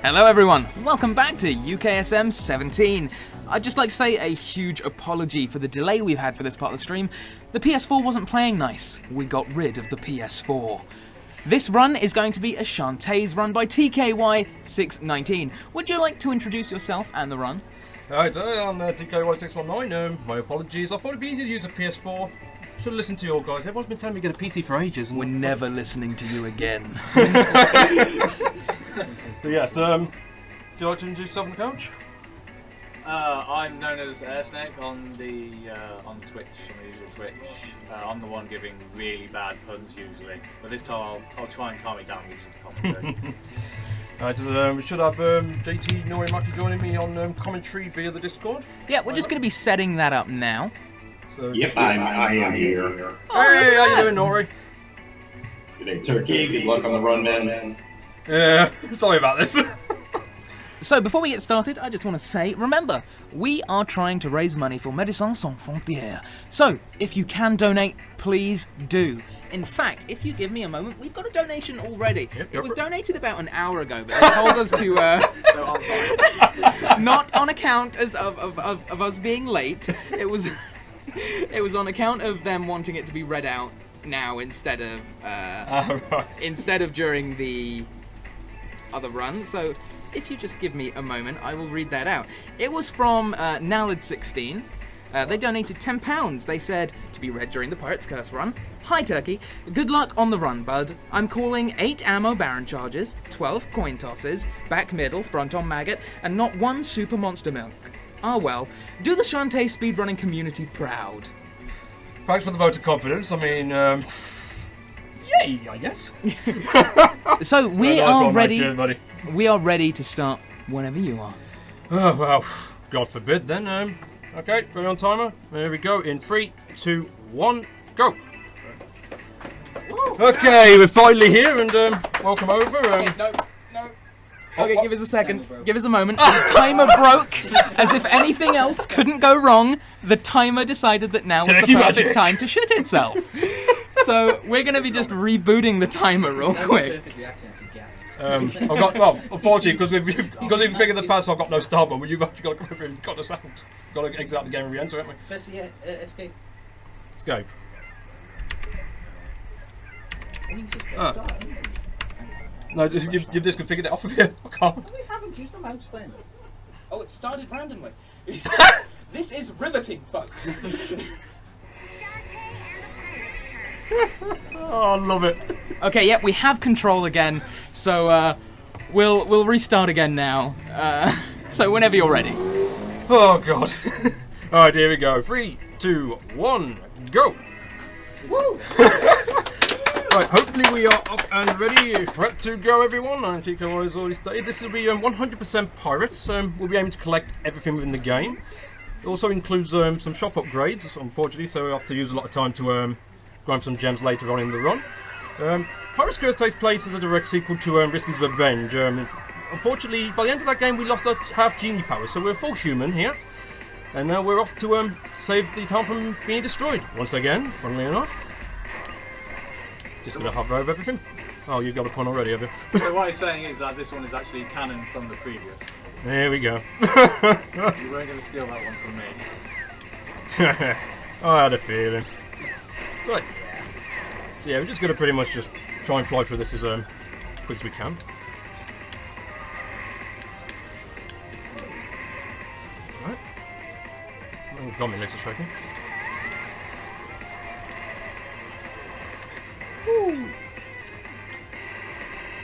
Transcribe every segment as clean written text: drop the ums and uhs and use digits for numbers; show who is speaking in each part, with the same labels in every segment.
Speaker 1: Hello everyone, welcome back to UKSM 17. I'd just like to say a huge apology for the delay we've had for this part of the stream. The PS4 wasn't playing nice, we got rid of the PS4. This run is going to be a Shantae's run by Tky619. Would you like to introduce yourself and the run?
Speaker 2: Hi, I'm Tky619. My apologies, I thought it'd be easier to use a PS4. Should have listened to you all guys. Everyone's been telling me to get a PC for ages. And
Speaker 1: we're never listening to you again.
Speaker 2: So yes, if you'd like to introduce yourself on the couch?
Speaker 3: I'm known as Airsnake on the Twitch, on the usual Twitch. I'm the one giving really bad puns usually, but this time I'll try and calm it down using the commentary.
Speaker 2: Right, we should have JT, Nori, and Maki joining me on commentary via the Discord.
Speaker 1: Yeah, we're just going to be setting that up now.
Speaker 2: So
Speaker 4: yep, I am here.
Speaker 2: Hey, how you doing, Nori?
Speaker 4: Good day, Turkey. Good luck on the run, man.
Speaker 2: Yeah, sorry about this.
Speaker 1: So before we get started, I just want to say, remember, we are trying to raise money for Médecins Sans Frontières. So, if you can donate, please do. In fact, if you give me a moment, we've got a donation already.
Speaker 2: Yep,
Speaker 1: it was donated about an hour ago, but they told us to, not on account of us being late. It was on account of them wanting it to be read out now instead of during the other run. So if you just give me a moment, I will read that out. It was from Nallid16. They donated £10. They said, to be read during the Pirate's Curse run. Hi Turkey, good luck on the run, bud. I'm calling 8 ammo Baron charges, 12 coin tosses, back middle, front on maggot, and not one super monster milk. Ah well, do the Shantae speedrunning community proud.
Speaker 2: Thanks for the vote of confidence. I mean, yay, I guess.
Speaker 1: So we are ready.
Speaker 2: Cheers, buddy.
Speaker 1: We are ready to start whenever you are.
Speaker 2: Oh well, God forbid then. Okay, put it on timer. There we go. In 3, 2, 1, go. Okay, we're finally here, and welcome over.
Speaker 1: No. Okay, give us a second. Give us a moment. The timer broke. As if anything else couldn't go wrong, the timer decided that now was the
Speaker 2: Turkey
Speaker 1: perfect
Speaker 2: magic.
Speaker 1: time to shit itself. So we're going to be just rebooting the timer real quick.
Speaker 2: I've got, well, unfortunately, because we've figured the past, I've got no star gun, but you've actually got to come over and got us out. Got to exit out the game and re-enter, haven't we?
Speaker 3: Escape.
Speaker 2: Escape. No, you've disconfigured it off of here. I can't.
Speaker 3: We haven't used the mouse then.
Speaker 1: Oh, it started randomly. This is riveting, folks.
Speaker 2: Oh, I love it.
Speaker 1: Okay, yep, we have control again, so we'll restart again now. So whenever you're ready.
Speaker 2: Oh, God. Alright, here we go. 3, 2, 1, go.
Speaker 1: Woo!
Speaker 2: Right, hopefully we are up and ready. Prep to go, everyone. And TKY has already stated this will be 100% pirates. We'll be aiming to collect everything within the game. It also includes some shop upgrades, unfortunately, so we'll have to use a lot of time to grind some gems later on in the run. Pirate's Curse takes place as a direct sequel to Risky's Revenge. Unfortunately, by the end of that game, we lost our half genie power, so we're full human here. And now we're off to save the town from being destroyed. Once again, funnily enough. Just gonna hover over everything. Oh, you got a pun already, have you?
Speaker 3: So what he's saying is that this one is actually canon from the previous.
Speaker 2: There we go.
Speaker 3: You weren't going to steal that one from me.
Speaker 2: I had a feeling. Right. So yeah, we're just gonna pretty much just try and fly through this as quick as we can. Right. Oh, got me next to shaking.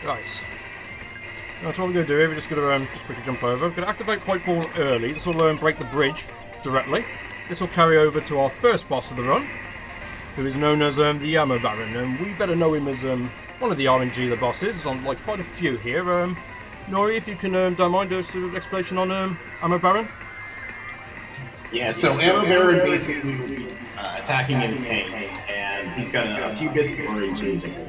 Speaker 2: Right. That's what we're going to do here. We're just going to just quickly jump over. We're going to activate Fight Ball early. This will break the bridge directly. This will carry over to our first boss of the run, who is known as the Ammo Baron. And we better know him as one of the RNG the bosses. There's on like quite a few here. Nori, if you can, don't mind a sort of explanation on Ammo Baron.
Speaker 4: Yeah, so Ammo Baron basically will be attacking in tank, and he's got a few bits of RNG.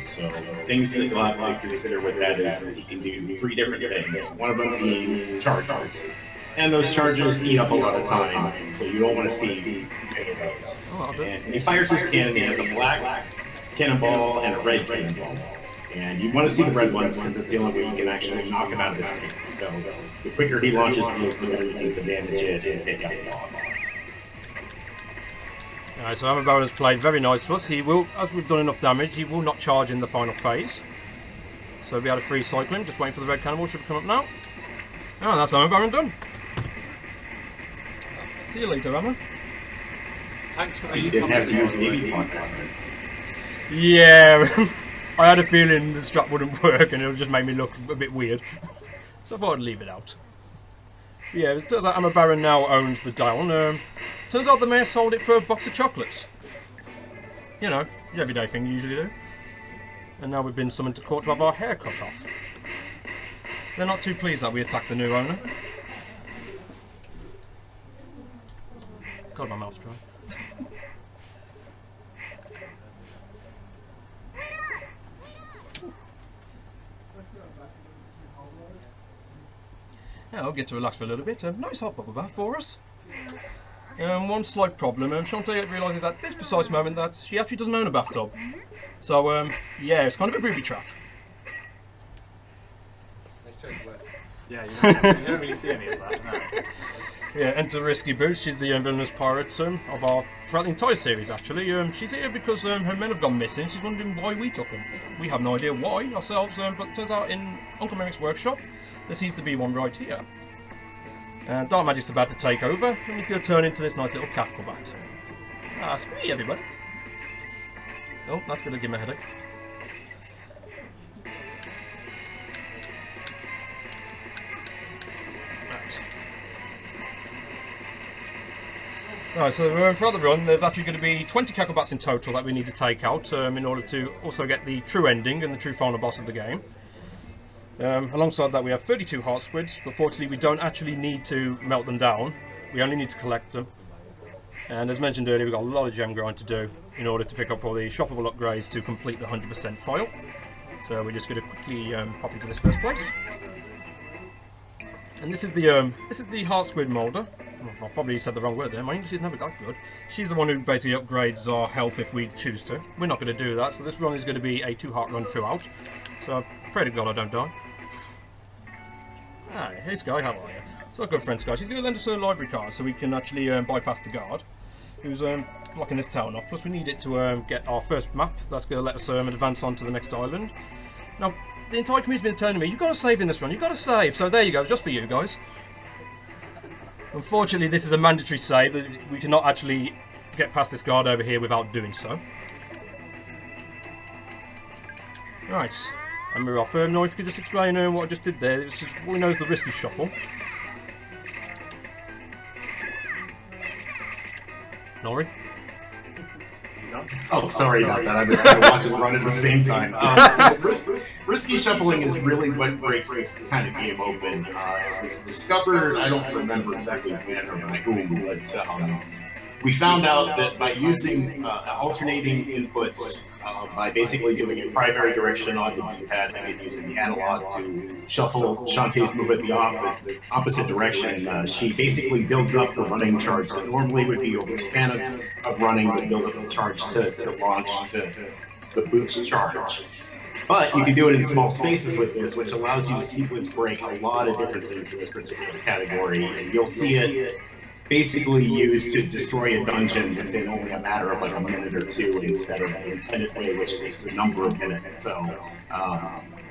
Speaker 4: So things that you'll have to consider with that is he can do 3 different things. One of them being charges. And those charges eat up a lot of time, so you don't want to see any of those. And he fires his cannon. He has a black cannonball and a red cannonball. And you want to see the red ones because it's the only way you can actually knock him out of his tank. So the quicker he launches those, the better you can damage it and take out the boss.
Speaker 2: Alright, so Hammer Baron has played very nice for us. He will, as we've done enough damage, he will not charge in the final phase. So we'll be able to free cycle him, just waiting for the red cannonball, should come up now. And that's Hammer Baron done. See you later, Hammer.
Speaker 3: Thanks for
Speaker 4: You didn't have to use baby block.
Speaker 2: Yeah, I had a feeling the strap wouldn't work and it would just make me look a bit weird. So I thought I'd leave it out. Yeah, it turns out Hammer Baron now owns the down. Turns out the mayor sold it for a box of chocolates. You know, the everyday thing you usually do. And now we've been summoned to court to have our hair cut off. They're not too pleased that we attacked the new owner. God, my mouth's dry. Yeah, I'll get to relax for a little bit. Nice hot bubble bath for us. One slight problem. Shantae realises at this precise moment that she actually doesn't own a bathtub. So, yeah, it's kind of a booby trap.
Speaker 3: Yeah, you don't really see any of that, no.
Speaker 2: Yeah, enter Risky Boots. She's the villainous pirate of our throughout the entire series. Actually, she's here because her men have gone missing. She's wondering why we took them. We have no idea why ourselves, but it turns out in Uncle Merrick's workshop there seems to be one right here. Dark Magic's about to take over, and he's going to turn into this nice little cat bat. Ah, sweet, everybody. Oh, that's going to give me a headache. Right, so throughout the run, there's actually going to be 20 Cacklebats in total that we need to take out in order to also get the true ending and the true final boss of the game. Alongside that, we have 32 Heart Squids, but fortunately we don't actually need to melt them down. We only need to collect them. And as mentioned earlier, we've got a lot of gem grind to do in order to pick up all the shoppable upgrades to complete the 100% file. So we're just going to quickly pop into this first place. And this is the Heart Squid Molder. I probably said the wrong word there. My English is never that good. She's the one who basically upgrades our health if we choose to. We're not going to do that, so this run is going to be a 2-heart run throughout. So I pray to God I don't die. Ah, hey Sky, how are you? It's our good friend Sky. She's going to lend us a library card so we can actually bypass the guard who's blocking this town off. Plus we need it to get our first map. That's going to let us advance on to the next island. Now, the entire community's been telling me, you've got to save in this run, you've got to save. So there you go, just for you guys. Unfortunately, this is a mandatory save. We cannot actually get past this guard over here without doing so. Right. And we're off. Now, if you could just explain what I just did there. It's just what we know is the risky shuffle. Nori?
Speaker 4: Oh, sorry about that. I've been trying to watch it run at the same time. So risky shuffling is really what breaks this kind of game open. It was discovered, I don't remember exactly when or by whom, but we found out that by using alternating inputs, by basically doing a primary direction on the D-pad and using the analog to shuffle Shantae's move at the opposite direction, she basically builds up the running charge that normally would be over the span of running, but build up the charge to launch the boost charge. But you can do it in small spaces with this, which allows you to sequence break a lot of different things in this particular category, and you'll see it basically used to destroy a dungeon within only a matter of like a minute or two instead of the intended way, which takes a number of minutes. So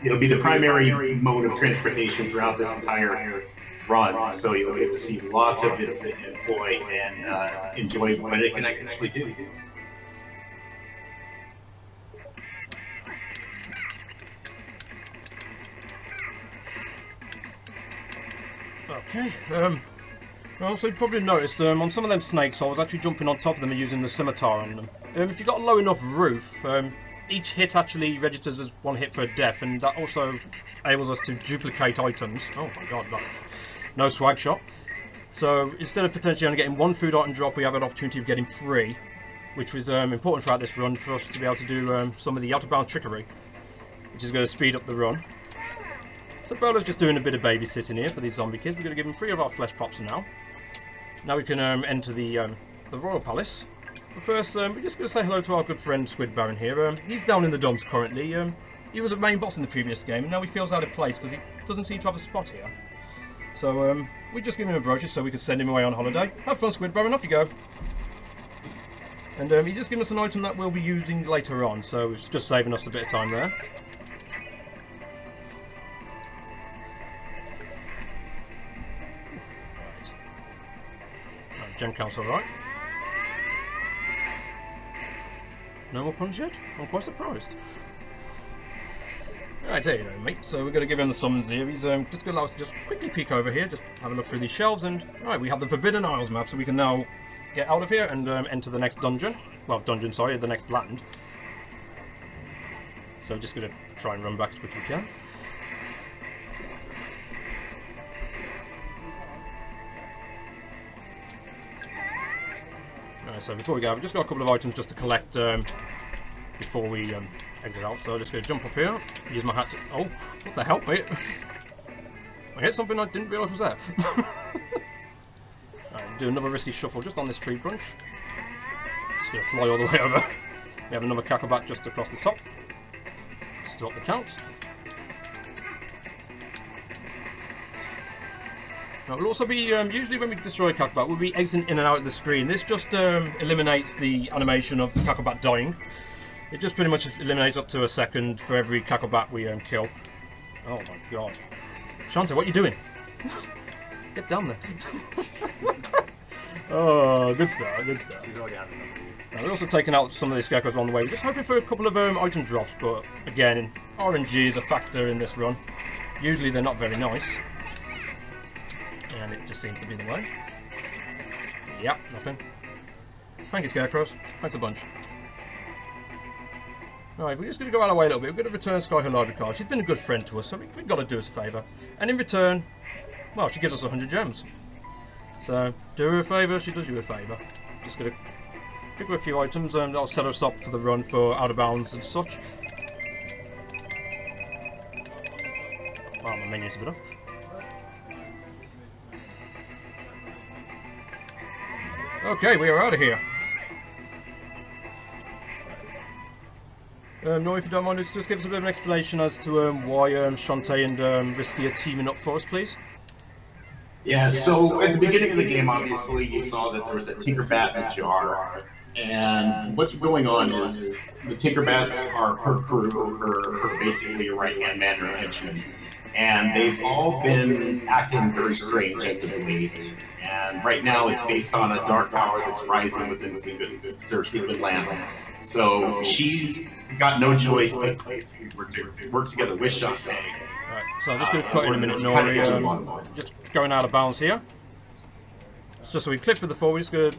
Speaker 4: it'll be the primary mode of transportation throughout this entire run. So you'll get to see lots of its employ and enjoy what it can actually do.
Speaker 2: Okay. Well, so you've probably noticed on some of them snakes I was actually jumping on top of them and using the scimitar on them. If you've got a low enough roof, each hit actually registers as one hit for death, and that also enables us to duplicate items. Oh my god, that's no swag shot. So instead of potentially only getting one food item drop, we have an opportunity of getting 3, which was important throughout this run for us to be able to do some of the out-of-bound trickery, which is going to speed up the run. So Bola's just doing a bit of babysitting here for these zombie kids. We're going to give them 3 of our flesh pops now. Now we can enter the Royal Palace. But first, we're just going to say hello to our good friend Squid Baron here. He's down in the dumps currently. he was a main boss in the previous game, and now he feels out of place because he doesn't seem to have a spot here. So we just give him a brochure so we can send him away on holiday. Have fun, Squid Baron, off you go. And he's just given us an item that we'll be using later on, so it's just saving us a bit of time there. Right, gem count's alright. No more punch yet? I'm quite surprised. Right, there you go, mate. So we're going to give him the summons here. He's just going to allow us to just quickly peek over here, just have a look through these shelves, and right, we have the Forbidden Isles map, so we can now get out of here and enter the next dungeon. Well, sorry, the next land. So we're just going to try and run back as quick as we can. Right, so before we go, we've just got a couple of items just to collect before we exit out. So I'm just going to jump up here, use my hat to... Oh, what the hell, mate? I hit something I didn't realise was there. Right, do another risky shuffle just on this tree branch. Just going to fly all the way over. We have another cackleback just across the top. Just to up the count. Now, we'll also be, usually when we destroy a cackleback, we'll be exiting in and out of the screen. This just eliminates the animation of the cackleback dying. It just pretty much eliminates up to a second for every cackleback we kill. Oh my god. Shantae, what are you doing? Get down there. Oh, good start, good start.
Speaker 3: She's already had enough of you.
Speaker 2: Now, we're also taking out some of these scarecrows along the way. We're just hoping for a couple of item drops, but again, RNG is a factor in this run. Usually they're not very nice. And it just seems to be the way. Yep, nothing. Thank you, scarecrows. Thanks a bunch. Alright, we're just going to go out of our way a little bit. We're going to return Sky her library card. She's been a good friend to us, so we've got to do us a favour. And in return, well, she gives us 100 gems. So, do her a favour, she does you a favour. Just going to pick up a few items and that'll set us up for the run for out of bounds and such. Wow, my menu's a bit off. Okay, we are out of here. No, if you don't mind, just give us a bit of an explanation as to why Shantae and Risky are teaming up for us, please.
Speaker 4: Yeah, so at the beginning of the game, obviously, you saw that there was a Tinkerbat in a jar. And what's going on is the Tinkerbats are her crew, her basically right-hand man, her henchman. And they've all been acting very strange as of late. And right now it's based on a dark power that's rising within their secret land. So she's got no choice but to work together with Shantae.
Speaker 2: Right, so I'm just going to cut in a minute, Nori. Just going out of bounds here. It's just so we clip through the floor, we're just going to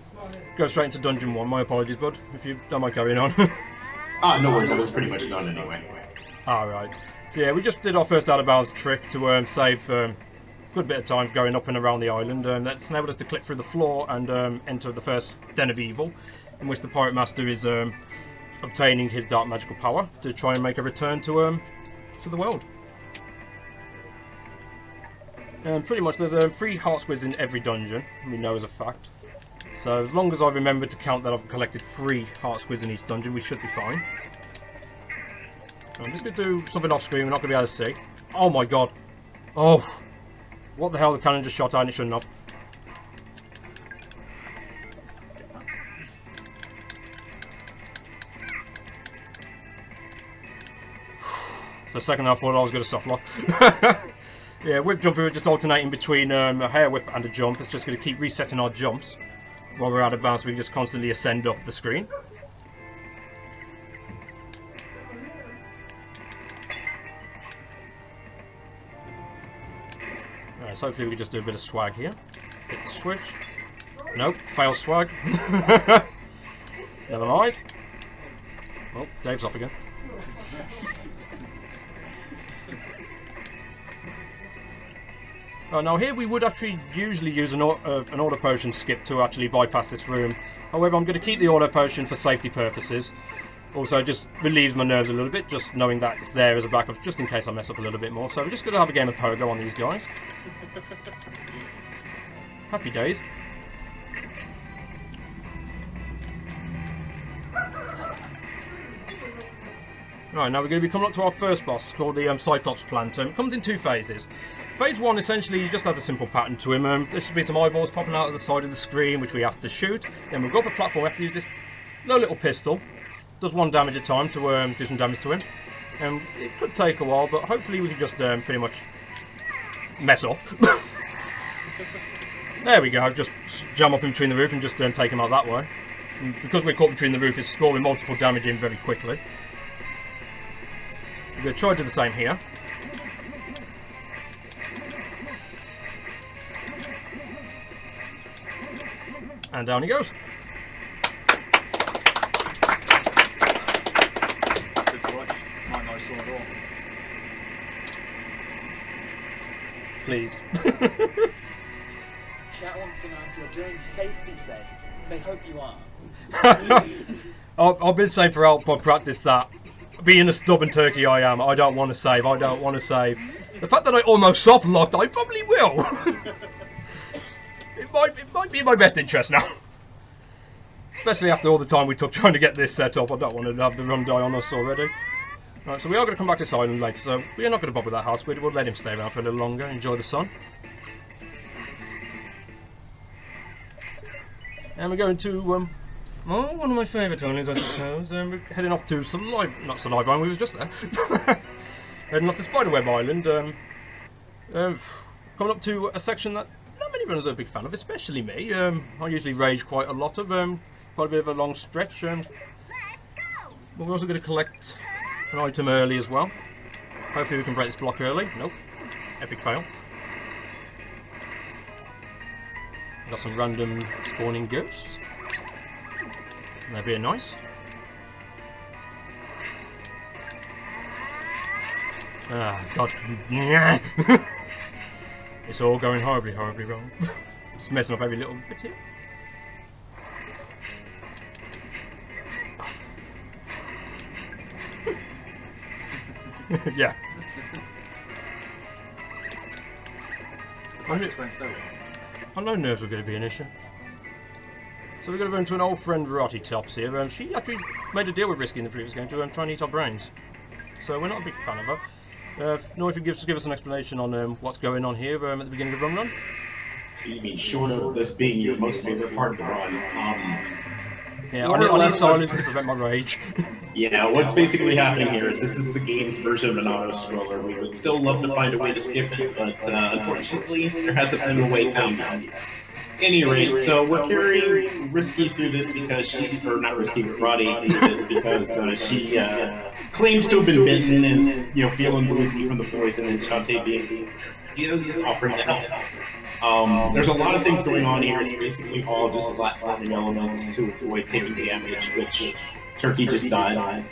Speaker 2: go straight into Dungeon 1. My apologies, bud, if you don't mind carrying on.
Speaker 4: No worries, I was pretty much done anyway.
Speaker 2: Alright. So yeah, we just did our first out of bounds trick to save a good bit of time going up and around the island. That's enabled us to clip through the floor and enter the first Den of Evil, in which the Pirate Master is obtaining his dark magical power to try and make a return to the world. And pretty much there's 3 heart squids in every dungeon, we know as a fact. So as long as I remember to count that I've collected 3 heart squids in each dungeon, we should be fine. I'm just going to do something off screen, we're not going to be able to see. Oh my god. Oh. What the hell, the cannon just shot out and it shouldn't have. For a second I thought I was going to softlock. Yeah, whip jump, we're just alternating between a hair whip and a jump. It's just going to keep resetting our jumps while we're out of bounds, so we can just constantly ascend up the screen. Alright, so hopefully we can just do a bit of swag here. Hit the switch. Nope, fail swag. Never mind. Well, Dave's off again. Now here we would actually usually use an auto potion skip to actually bypass this room. However, I'm going to keep the auto potion for safety purposes. Also, it just relieves my nerves a little bit, just knowing that it's there as a backup, just in case I mess up a little bit more. So we're just going to have a game of Pogo on these guys. Happy days. Right, now we're going to be coming up to our first boss, called the Cyclops plant. It comes in 2 phases. Phase 1 essentially just has a simple pattern to him. There should be some eyeballs popping out of the side of the screen, which we have to shoot. Then we'll go up a platform, we have to use this little pistol. Does 1 damage at a time to do some damage to him. It could take a while, but hopefully we can just pretty much mess up. There we go, just jam up in between the roof and just take him out that way. And because we're caught between the roof, it's scoring multiple damage in very quickly. We're going to try to do the same here. And down he goes. Please.
Speaker 5: Chat wants to know if you're doing safety saves. They hope you are.
Speaker 2: I've been saying throughout pod practice that, being a stubborn turkey I am, I don't want to save. I don't want to save. The fact that I almost soft locked, I probably will. It might be in my best interest now. Especially after all the time we took trying to get this set up. I don't want to have the run die on us already. Right, so we are going to come back to this island later, so we're not going to bother that house. We'll let him stay around for a little longer, enjoy the sun. And we're going to, one of my favourite islands, I suppose. We're heading off to not Saliva Island, we was just there. Heading off to Spiderweb Island. Coming up to a section that not many runners are a big fan of, especially me. I usually rage quite a lot of, quite a bit of a long stretch. But we're also going to collect an item early as well. Hopefully we can break this block early. Nope. Epic fail. Got some random spawning ghosts. They're being nice. Ah, God. It's all going horribly, horribly wrong. Just messing up every little bit here. Yeah. I know nerves are going to be an issue. So we're going to run to an old friend, Rotty Tops here. She actually made a deal with Risky in the previous game to try and eat our brains. So we're not a big fan of her. Nor if you give us an explanation on what's going on here at the beginning of the run.
Speaker 4: You mean, short of this being your most favorite part of the run,
Speaker 2: yeah, I need silence to prevent my rage.
Speaker 4: Yeah, what's basically happening here is this is the game's version of an auto-scroller. We would still love to find a way to skip it, but unfortunately, there hasn't been a way found yet. Any rate, so we're carrying Risky through this because or not Risky, but Roddy through this because she claims to have been bitten and, feeling woozy from the poison, and Shantae being, offering to help. There's a lot of things going on here. It's basically all just platforming elements to avoid taking damage, which Turkey just died.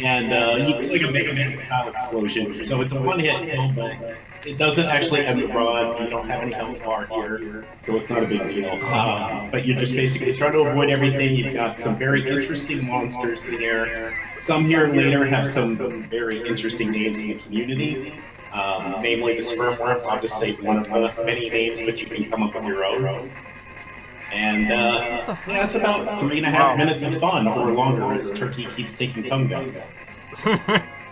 Speaker 4: And you get like a Mega Man style explosion. So it's a one-hit kill, but it doesn't actually end the run. You don't have any health bar here, so it's not a big deal. But you're just basically trying to avoid everything. You've got some very interesting monsters here. Some here and later have some very interesting names in the community. Namely the sperm worms. I'll just say one of the many names, but you can come up with your own. And yeah, it's about 3.5 minutes of fun or longer as Turkey keeps taking tongue guns.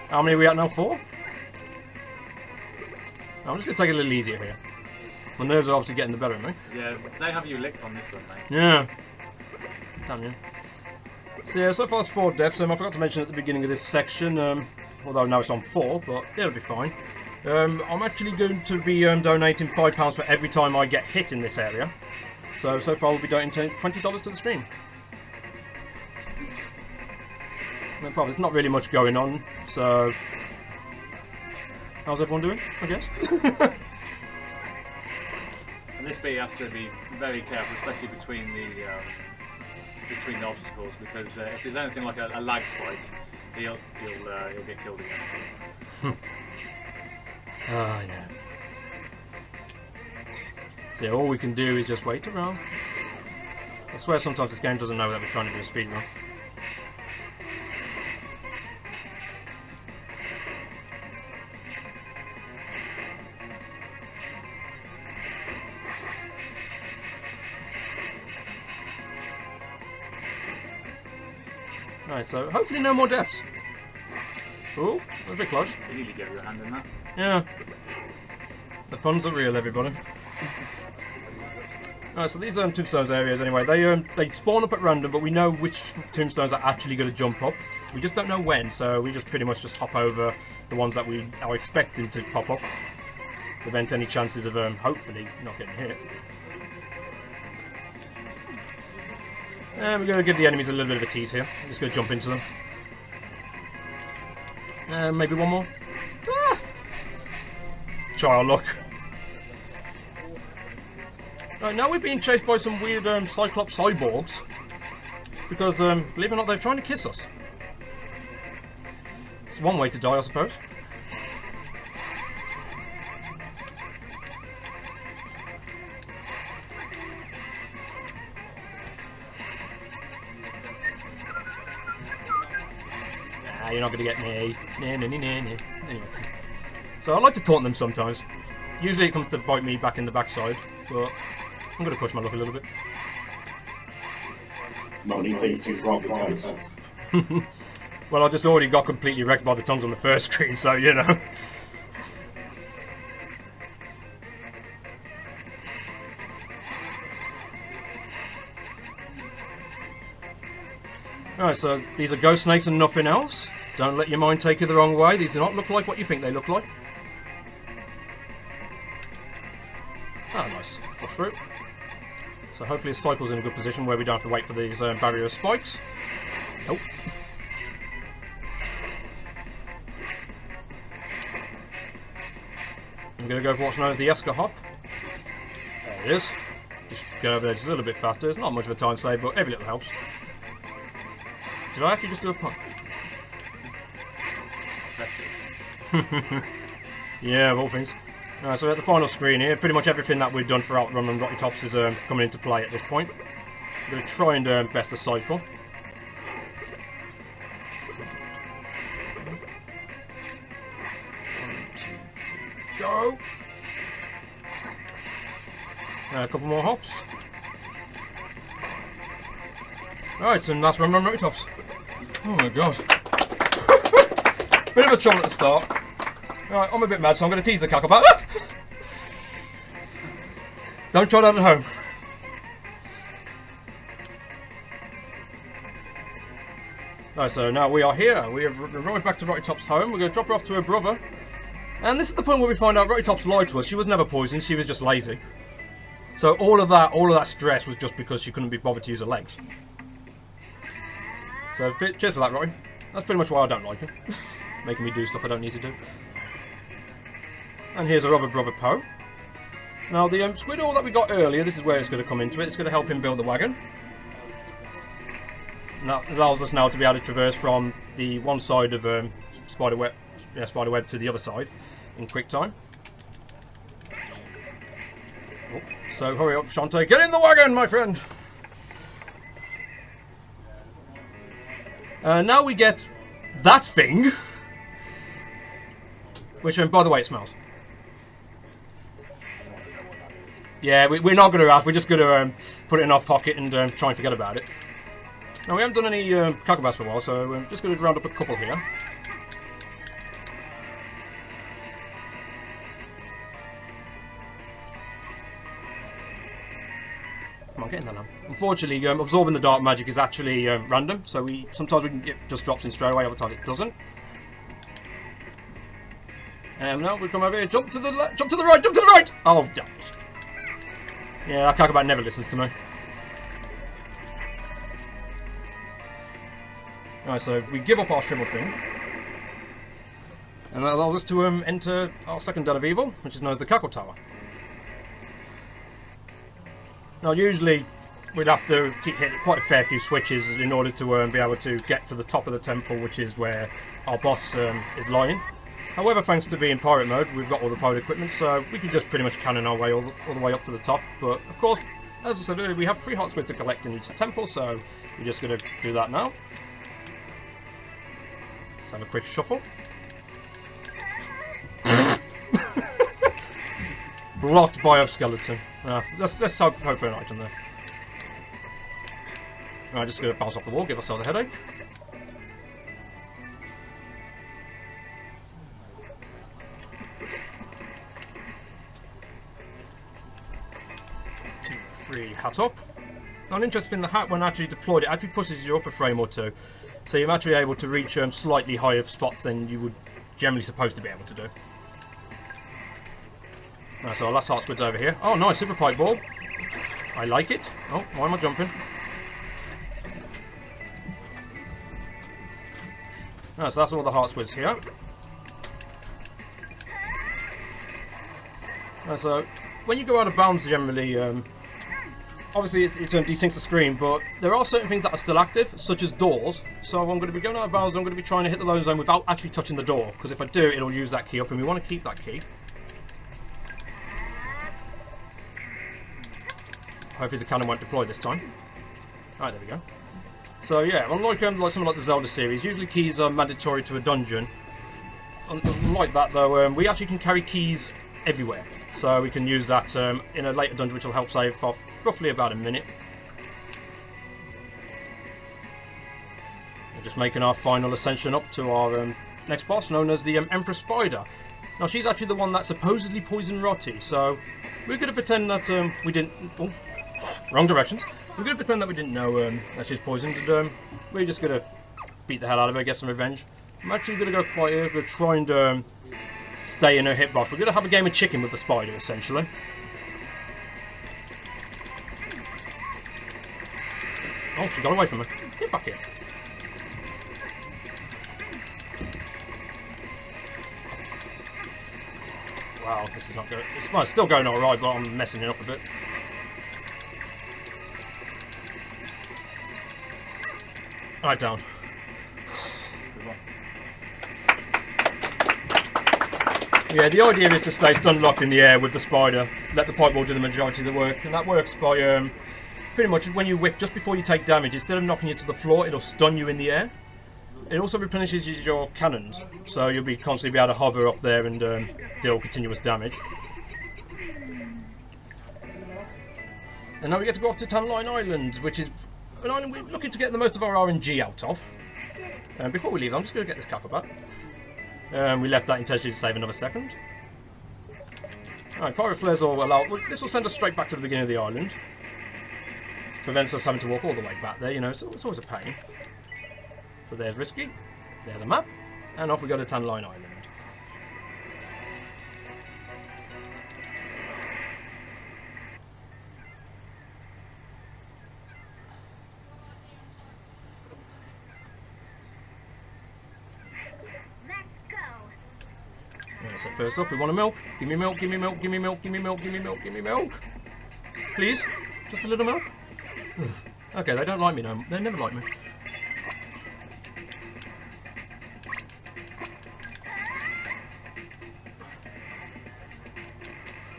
Speaker 2: How many are we at now? 4? I'm just going to take it a little easier here. My nerves are obviously getting the better of me.
Speaker 3: Yeah, they have you licked on this one, mate.
Speaker 2: Yeah. Damn you. So yeah, so far it's 4 deaths. I forgot to mention at the beginning of this section, although now it's on 4, but it'll be fine. I'm actually going to be donating £5 for every time I get hit in this area. So far we'll be donating $20 to the stream. No problem, there's not really much going on, so... How's everyone doing, I guess?
Speaker 3: And this bit has to be very careful, especially between the obstacles, because if there's anything like a lag spike, he'll get killed again.
Speaker 2: Oh, yeah. So all we can do is just wait around. I swear sometimes this game doesn't know that we're trying to do a speedrun. Alright, so hopefully no more deaths. Oh, that was a bit close.
Speaker 3: They nearly gave you a hand in that.
Speaker 2: Yeah. The puns are real, everybody. Alright, so these tombstones areas anyway, they spawn up at random, but we know which tombstones are actually going to jump up. We just don't know when, so we just pretty much just hop over the ones that we are expecting to pop up. Prevent any chances of hopefully not getting hit. And we're going to give the enemies a little bit of a tease here. I'm just going to jump into them. And maybe one more. Ah! Try our luck. Right, now we're being chased by some weird Cyclops cyborgs. Because, believe it or not, they're trying to kiss us. It's one way to die, I suppose. You're not going to get me. Anyway. So I like to taunt them sometimes. Usually it comes to bite me back in the backside, but I'm going to push my luck a little bit.
Speaker 4: Moni thinks you've robbed the tongues.
Speaker 2: Well, I just already got completely wrecked by the tongues on the first screen, so you know. Alright, so these are ghost snakes and nothing else. Don't let your mind take you the wrong way. These do not look like what you think they look like. Ah, nice. Flush through. So hopefully the cycle's in a good position where we don't have to wait for these barrier spikes. Oh. I'm going to go for what's known as the Esker hop. There it is. Just go over there just a little bit faster. It's not much of a time save, but every little helps. Did I actually just do a pun? Yeah, of all things. So we're at the final screen here. Pretty much everything that we've done for Outrun and Rocky Tops is coming into play at this point. I'm going to try and best the cycle. Go! A couple more hops. Alright, and that's Run Rocky Tops. Oh my god. Bit of a trouble at the start. Alright, I'm a bit mad, so I'm going to tease the cackle back. Don't try that at home. Right, so now we are here. We have arrived back to Rocky Top's home. We're going to drop her off to her brother. And this is the point where we find out Rocky Tops lied to us. She was never poisoned, she was just lazy. So all of that stress was just because she couldn't be bothered to use her legs. So cheers for that, Rocky. That's pretty much why I don't like her. Making me do stuff I don't need to do. And here's our other brother, Poe. Now, the squid ore that we got earlier, this is where it's going to come into it. It's going to help him build the wagon. And that allows us now to be able to traverse from the one side of Spiderweb to the other side in quick time. Oh, so hurry up, Shantae. Get in the wagon, my friend! Now we get that thing. Which, by the way, it smells. Yeah, we're not going to ask. We're just going to put it in our pocket and try and forget about it. Now, we haven't done any Kakabas for a while, so we're just going to round up a couple here. Come on, get in there now. Unfortunately, absorbing the dark magic is actually random, so sometimes we can get just drops in straight away, other times it doesn't. And now we come over here, jump to the right, jump to the right! Oh, damn it. Yeah, that Kakabat never listens to me. Alright, so we give up our shriveled thing. And that allows us to enter our second den of evil, which is known as the Cackle Tower. Now, usually we'd have to keep hitting quite a fair few switches in order to be able to get to the top of the temple, which is where our boss is lying. However, thanks to being pirate mode, we've got all the pirate equipment, so we can just pretty much cannon our way all the way up to the top. But, of course, as I said earlier, we have 3 hot squids to collect in each temple, so we're just going to do that now. Let's have a quick shuffle. Blocked by a skeleton. Let's hope for an item there. Alright, just going to bounce off the wall, give ourselves a headache. free hat up. Now, an interesting thing, the hat, when actually deployed, it actually pushes you up a frame or two. So you're actually able to reach slightly higher spots than you would generally supposed to be able to do. Right, so our last heart squid's over here. Oh, nice, super pipe ball. I like it. Oh, why am I jumping? Right, so that's all the heart squids here. Right, so when you go out of bounds generally, obviously it desyncs the screen, but there are certain things that are still active, such as doors. So I'm going to be going out of bounds, I'm going to be trying to hit the loading zone without actually touching the door, because if I do, it'll use that key up, and we want to keep that key. Hopefully the cannon won't deploy this time. Alright, there we go. So yeah, unlike something like the Zelda series, usually keys are mandatory to a dungeon. Unlike that though, we actually can carry keys everywhere. So we can use that in a later dungeon, which will help save off roughly about a minute. We're just making our final ascension up to our next boss, known as the Emperor Spider. Now she's actually the one that supposedly poisoned Rotty, so we're going to pretend that we didn't... Oh, wrong directions. We're going to pretend that we didn't know that she's poisoned, and we're just going to beat the hell out of her, get some revenge. I'm actually going to go quiet, we're trying to stay in her hitbox. We're going to have a game of chicken with the spider, essentially. Oh, she got away from her. Get back here. Wow, this is not good. It's still going alright, but I'm messing it up a bit. Alright, down. Yeah, the idea is to stay stun locked in the air with the spider, let the pipe ball do the majority of the work, and that works by pretty much when you whip just before you take damage, instead of knocking you to the floor, it'll stun you in the air. It also replenishes your cannons, so you'll be constantly able to hover up there and deal continuous damage. And now we get to go off to Tanline Island, which is an island we're looking to get the most of our RNG out of. Before we leave, I'm just going to get this kappa back. We left that intentionally to save another second. Alright, Pirate Flares will allow... This will send us straight back to the beginning of the island. Prevents us having to walk all the way back there, you know, so it's always a pain. So there's Risky, there's a map, and off we go to Tanline Island. So first up, we want a milk. Give me milk, give me milk, give me milk, give me milk, give me milk, give me milk. Please, just a little milk. Okay, they don't like me no. They never like me.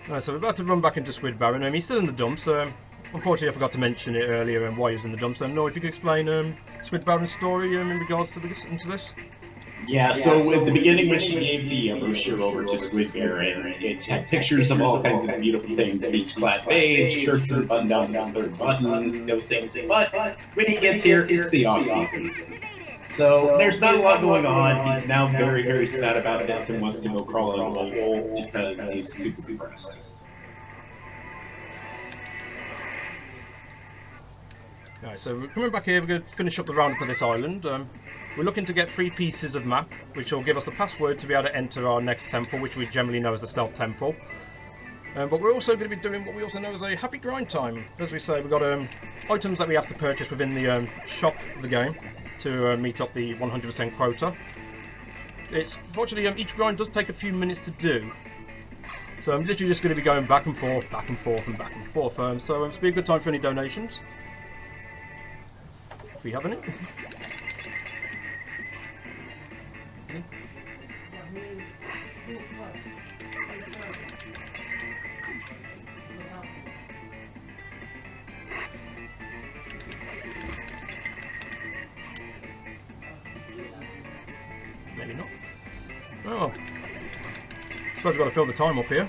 Speaker 2: Right, so we're about to run back into Squid Baron. He's still in the dumps. Unfortunately, I forgot to mention it earlier and why he was in the dumps. No, if you could explain Squid Baron's story in regards to this.
Speaker 4: Yeah, so at the beginning when she gave the brochure over to Squid Baron, it had pictures of all kinds of beautiful things, beach-clad beige, shirts are buttoned down to the third button, those things. But when he gets here, it's the off-season. So there's not a lot going on. He's now very, very sad about this and wants to go crawl into a hole because he's super depressed.
Speaker 2: Right, so we're coming back here, we're going to finish up the roundup of this island. We're looking to get 3 pieces of map, which will give us the password to be able to enter our next temple, which we generally know as the Stealth Temple. But we're also going to be doing what we also know as a happy grind time. As we say, we've got items that we have to purchase within the shop of the game to meet up the 100% quota. Fortunately, each grind does take a few minutes to do. So I'm literally just going to be going back and forth, back and forth, and back and forth. So it's be a good time for any donations. If we have any. Maybe not. Oh. Suppose we've got to fill the time up here.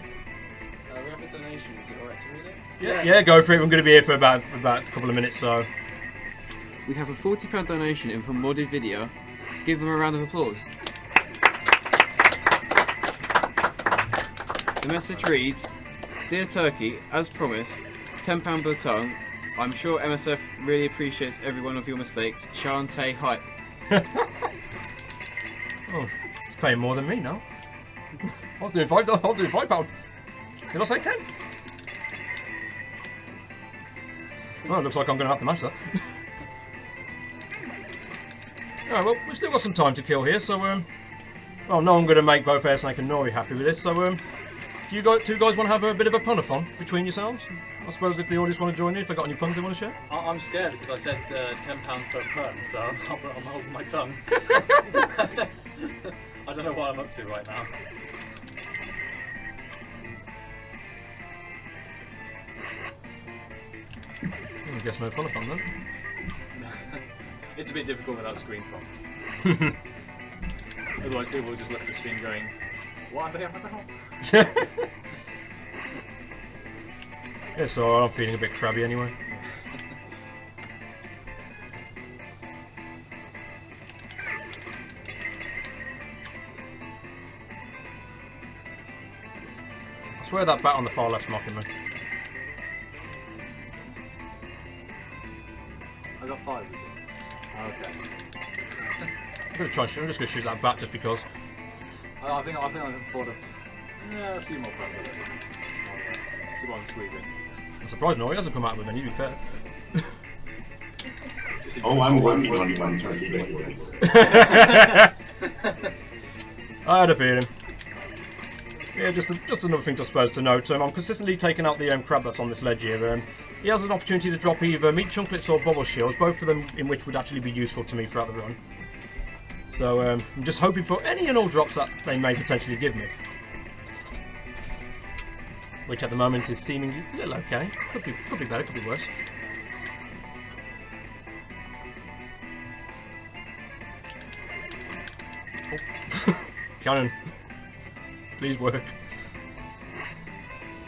Speaker 5: We have a donation, if you're alright to read it.
Speaker 2: Yeah, go for it. I'm going to be here for about a couple of minutes, so.
Speaker 6: We have a £40 donation in for a modded video. Give them a round of applause. The message reads, "Dear Turkey, as promised, £10 baton. I'm sure MSF really appreciates every one of your mistakes. Shantae hype.
Speaker 2: Oh, he's paying more than me now. I was doing £5. Did I say 10? Well, it looks like I'm going to have to match that. Alright, well, we've still got some time to kill here, so, well, no, I'm going to make both Airsnake and Nori happy with this, so, do you guys, two guys want to have a bit of a pun-a-thon between yourselves? I suppose if the audience want to join in, if they've got any puns they want to share?
Speaker 3: I'm scared because I said £10 per pun, so I'm holding my tongue. I don't know what I'm up to right now.
Speaker 2: I guess no pun-a-thon then.
Speaker 3: It's a bit difficult without screen prompt. Otherwise people will just look at the screen going, what the hell?
Speaker 2: Yeah, so I'm feeling a bit crabby anyway. I swear that bat on the far left's mocking me.
Speaker 3: I got 5. Okay.
Speaker 2: I'm just going to shoot that bat just because.
Speaker 3: I think I can afford a few more pens with it. See what I can squeeze in.
Speaker 2: I'm surprised Nori hasn't come out with any, to be fair.
Speaker 4: Oh, I'm working on one turkey.
Speaker 2: I had a feeling. Yeah, just another thing I suppose to note. I'm consistently taking out the crab that's on this ledge here. He has an opportunity to drop either meat chunklets or bubble shields, both of them in which would actually be useful to me throughout the run. So I'm just hoping for any and all drops that they may potentially give me. Which at the moment is seeming a little okay. Could be better, could be worse. Oh. Cannon. Please work.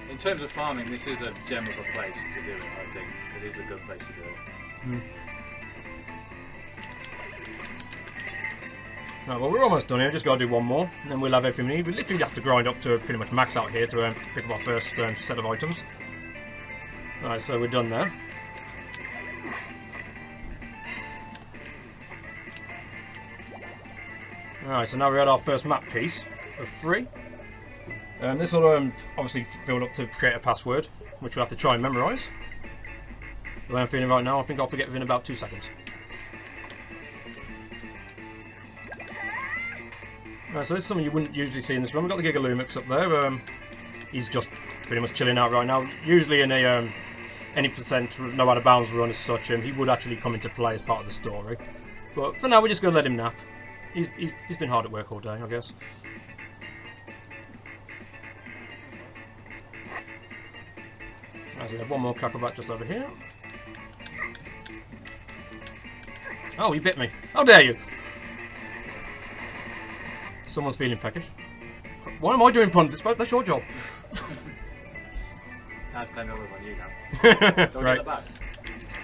Speaker 3: In terms of farming, this is a gem of a place to do it, I think. It is a good place to do it.
Speaker 2: Right, well, we're almost done here. Just got to do one more, and then we'll have everything we need. We literally have to grind up to pretty much max out here to pick up our first set of items. Alright, so we're done there. Alright, so now we're at our first map piece of 3. This will obviously fill up to create a password, which we'll have to try and memorise. The way I'm feeling right now, I think I'll forget within about 2 seconds. Right, so this is something you wouldn't usually see in this run. We've got the Gigalumix up there. He's just pretty much chilling out right now. Usually in a any percent no out of bounds run as such, he would actually come into play as part of the story. But for now, we're just going to let him nap. He's been hard at work all day, I guess. Right, so we have one more Cackleback just over here. Oh, he bit me. How dare you! Someone's feeling peckish. Why am I doing puns? That's your job.
Speaker 3: That's 10 over on you now. Don't
Speaker 2: Right.
Speaker 3: get it back.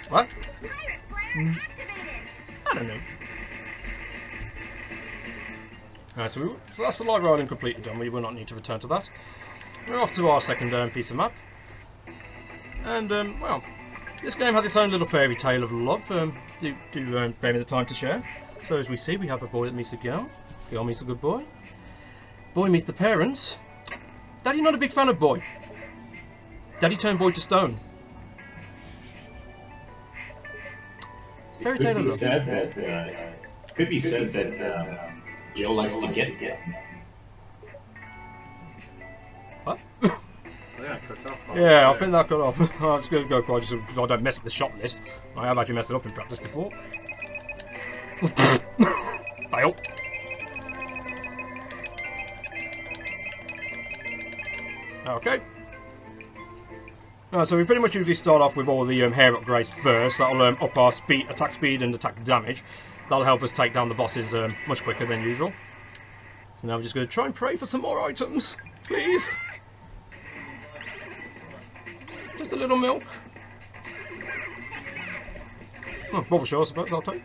Speaker 2: What? I don't know. Alright, so that's the light riding completely done. We will not need to return to that. We're off to our second piece of map. And, well, this game has its own little fairy tale of love. Do bear me the time to share. So as we see, we have a boy that meets a girl. Girl meets a good boy. Boy meets the parents. Daddy not a big fan of boy. Daddy turned boy to stone. Fairy tale of love.
Speaker 4: Could be said that Jill likes to get.
Speaker 2: What?
Speaker 3: Yeah, cut off.
Speaker 2: Yeah, I think that cut off. I'm just going to go quiet just so I don't mess up the shot list. I have actually messed it up in practice before. Fail. Okay. So we pretty much usually start off with all the hair upgrades first. That'll up our speed, attack speed and attack damage. That'll help us take down the bosses much quicker than usual. So now we're just going to try and pray for some more items. Please. Just a little milk. Oh, bubble shell, I suppose I'll take.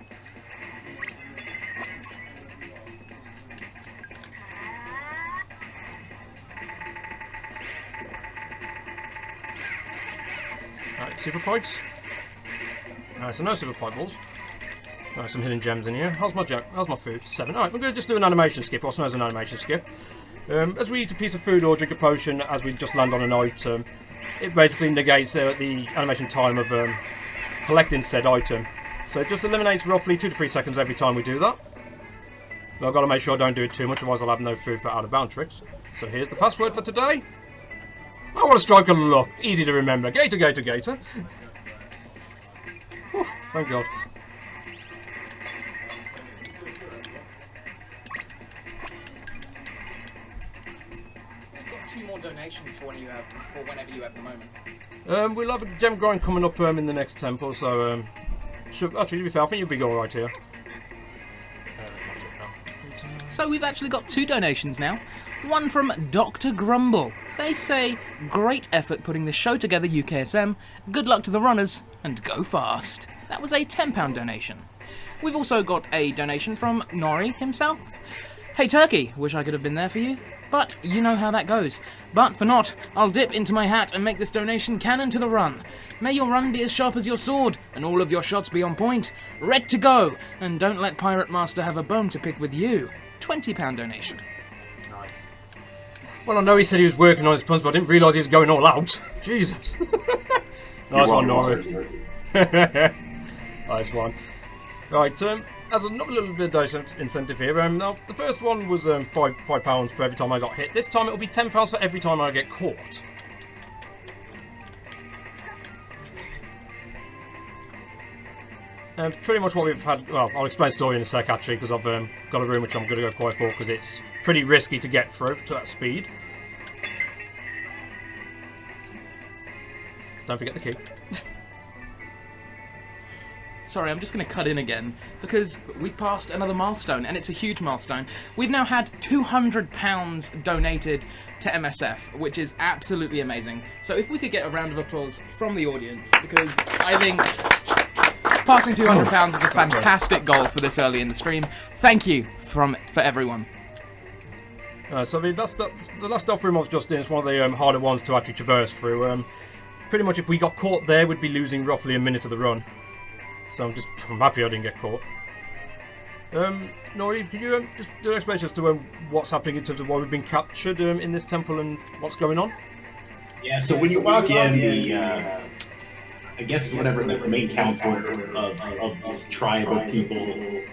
Speaker 2: Alright, super pipes. So no super pipe balls. Some hidden gems in here. How's my food? 7. Alright, we're going to just do an animation skip. What's known as an animation skip. As we eat a piece of food or drink a potion as we just land on an item, it basically negates the animation time of collecting said item. So it just eliminates roughly 2 to 3 seconds every time we do that. But I've got to make sure I don't do it too much, otherwise I'll have no food for out of bound tricks. So here's the password for today. I want to strike a luck. Easy to remember. Gator, gator, gator. Whew, thank God.
Speaker 1: Donations for whenever you have the moment.
Speaker 2: We'll have a gem grind coming up in the next temple, so actually, to be fair, I think you'll be alright here.
Speaker 1: So we've actually got 2 donations now. One from Dr. Grumble. They say, great effort putting the show together, UKSM. Good luck to the runners, and go fast. That was a £10 donation. We've also got a donation from Nori himself. Hey Turkey, wish I could have been there for you. But you know how that goes. But for not, I'll dip into my hat and make this donation canon to the run. May your run be as sharp as your sword, and all of your shots be on point. Red to go, and don't let Pirate Master have a bone to pick with you. £20 donation.
Speaker 2: Nice. Well, I know he said he was working on his puns, but I didn't realise he was going all out. Jesus. Nice one, Nori. Nice one. Right, as another little bit of incentive here, now the first one was £5 for every time I got hit. This time it'll be £10 for every time I get caught. Pretty much what we've had, well, I'll explain the story in a sec actually, because I've got a room which I'm going to go quite for, because it's pretty risky to get through to that speed. Don't forget the key.
Speaker 1: Sorry, I'm just going to cut in again, because we've passed another milestone, and it's a huge milestone. We've now had £200 donated to MSF, which is absolutely amazing. So if we could get a round of applause from the audience, because I think passing £200 is a fantastic goal for this early in the stream. Thank you for everyone.
Speaker 2: So I mean, the last off room I was just in is one of the harder ones to actually traverse through. Pretty much if we got caught there, we'd be losing roughly a minute of the run. So I'm happy I didn't get caught. Nori, could you just do an explanation as to what's happening in terms of why we've been captured in this temple and what's going on?
Speaker 4: Yeah, so when you walk in, I guess whatever the main council of this tribe of people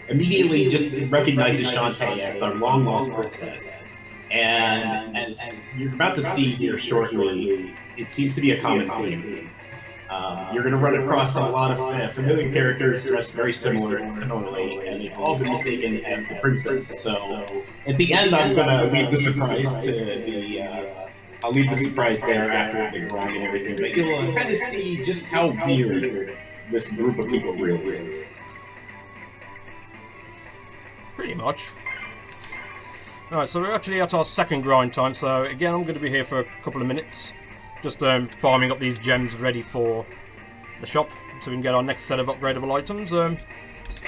Speaker 4: immediately just recognizes Shantae as their long-lost princess. And as you're about to see here shortly, it seems to be a common theme. You're going to run across a lot of familiar characters dressed very similarly, and they've all been mistaken as the princess. So at the end, I'm going to leave the surprise to the. I'll leave the surprise there after the grind and everything, but you'll kind of see just how weird this group of people really is.
Speaker 2: Pretty much. Alright, so we're actually at our second grind time, so again I'm going to be here for a couple of minutes. Just farming up these gems ready for the shop, so we can get our next set of upgradable items.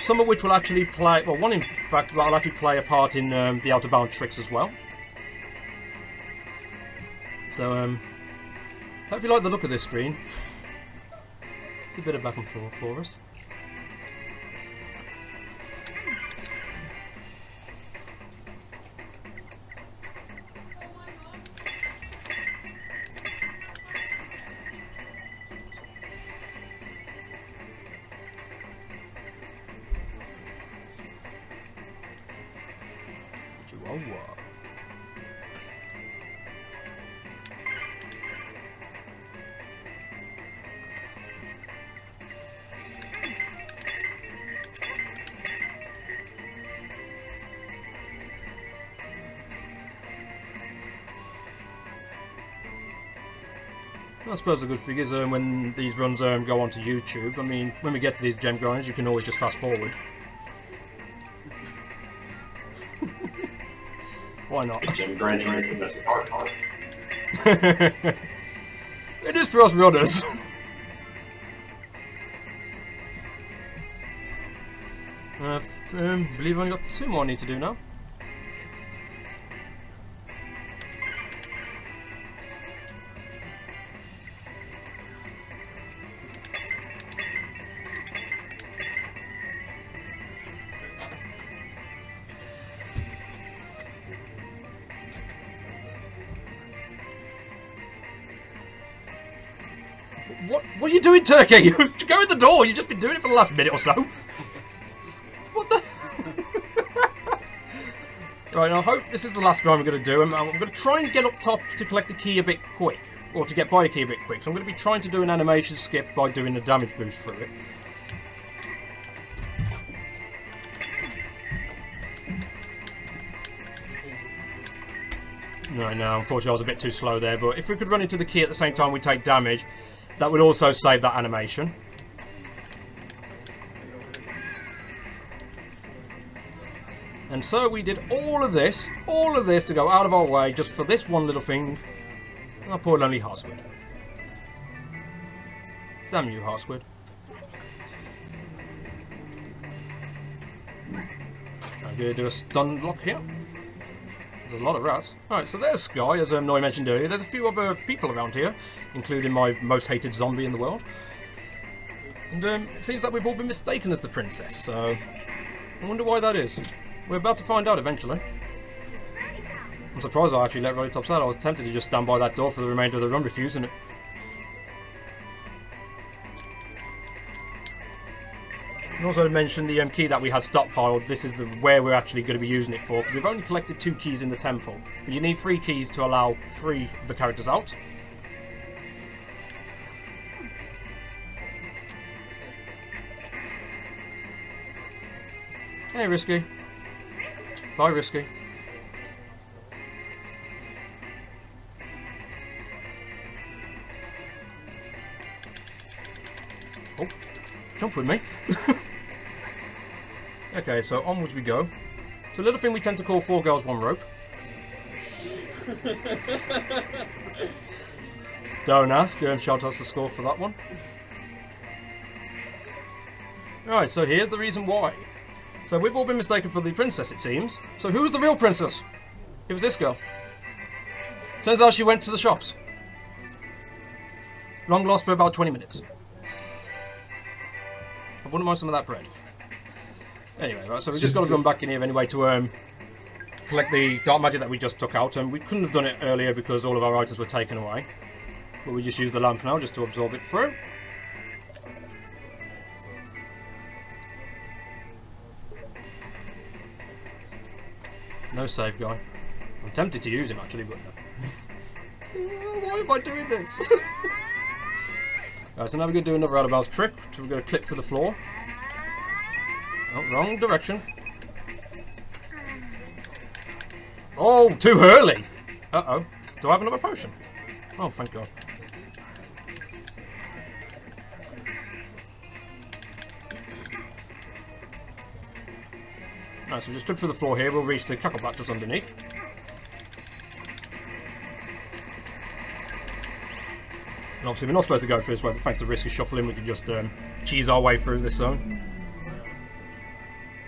Speaker 2: Some of which will actually play, well one in fact that will actually play a part in the Out of Bound tricks as well. So, hope you like the look of this screen. It's a bit of back and forth for us. Chihuahua. I suppose the good thing is when these runs go onto YouTube, I mean, when we get to these gem grinds, you can always just fast forward. Why not?
Speaker 4: Gem grinding is the best part.
Speaker 2: It is for us runners. Believe I've only got 2 more I need to do now. What are you doing, Turkey? Go in the door. You've just been doing it for the last minute or so. What the? Right, I hope this is the last round we're going to do. I'm going to try and get up top to collect the key a bit quick. Or to get by a key a bit quick. So I'm going to be trying to do an animation skip by doing the damage boost through it. No, unfortunately I was a bit too slow there, but if we could run into the key at the same time we take damage, that would also save that animation. And so we did all of this to go out of our way just for this one little thing. Our poor lonely Heartsquid. Damn you, Heartsquid. I'm going to do a stun block here. There's a lot of rats. Alright, so there's Sky, as Noi mentioned earlier. There's a few other people around here, including my most hated zombie in the world. And it seems that we've all been mistaken as the princess, so I wonder why that is. We're about to find out eventually. I'm surprised I actually let Roddy Tops out. I was tempted to just stand by that door for the remainder of the run, refusing it. And also mention the key that we had stockpiled. This is where we're actually going to be using it for, because we've only collected 2 keys in the temple. But you need 3 keys to allow 3 of the characters out. Hey, Risky. Bye, Risky. Oh, jump with me. Okay, so onwards we go. It's a little thing we tend to call 4 girls, 1 rope. Don't ask, shout out the score for that one. Alright, so here's the reason why. So we've all been mistaken for the princess, it seems. So who's the real princess? It was this girl. Turns out she went to the shops. Long lost for about 20 minutes. I wouldn't mind some of that bread. Anyway, right, so we've just got to run back in here anyway to collect the dark magic that we just took out. And we couldn't have done it earlier because all of our items were taken away. But we just use the lamp now just to absorb it through. No save guy. I'm tempted to use him actually, but no. Why am I doing this? Alright, so now we're going to do another out-of-bounds trick. So we're going to clip through the floor. Oh, wrong direction. Oh, too early! Uh-oh. Do I have another potion? Oh, thank God. Alright, so just clip through the floor here. We'll reach the cackleback just underneath. And obviously we're not supposed to go through this way, but thanks to Risky Shuffling we can just cheese our way through this zone.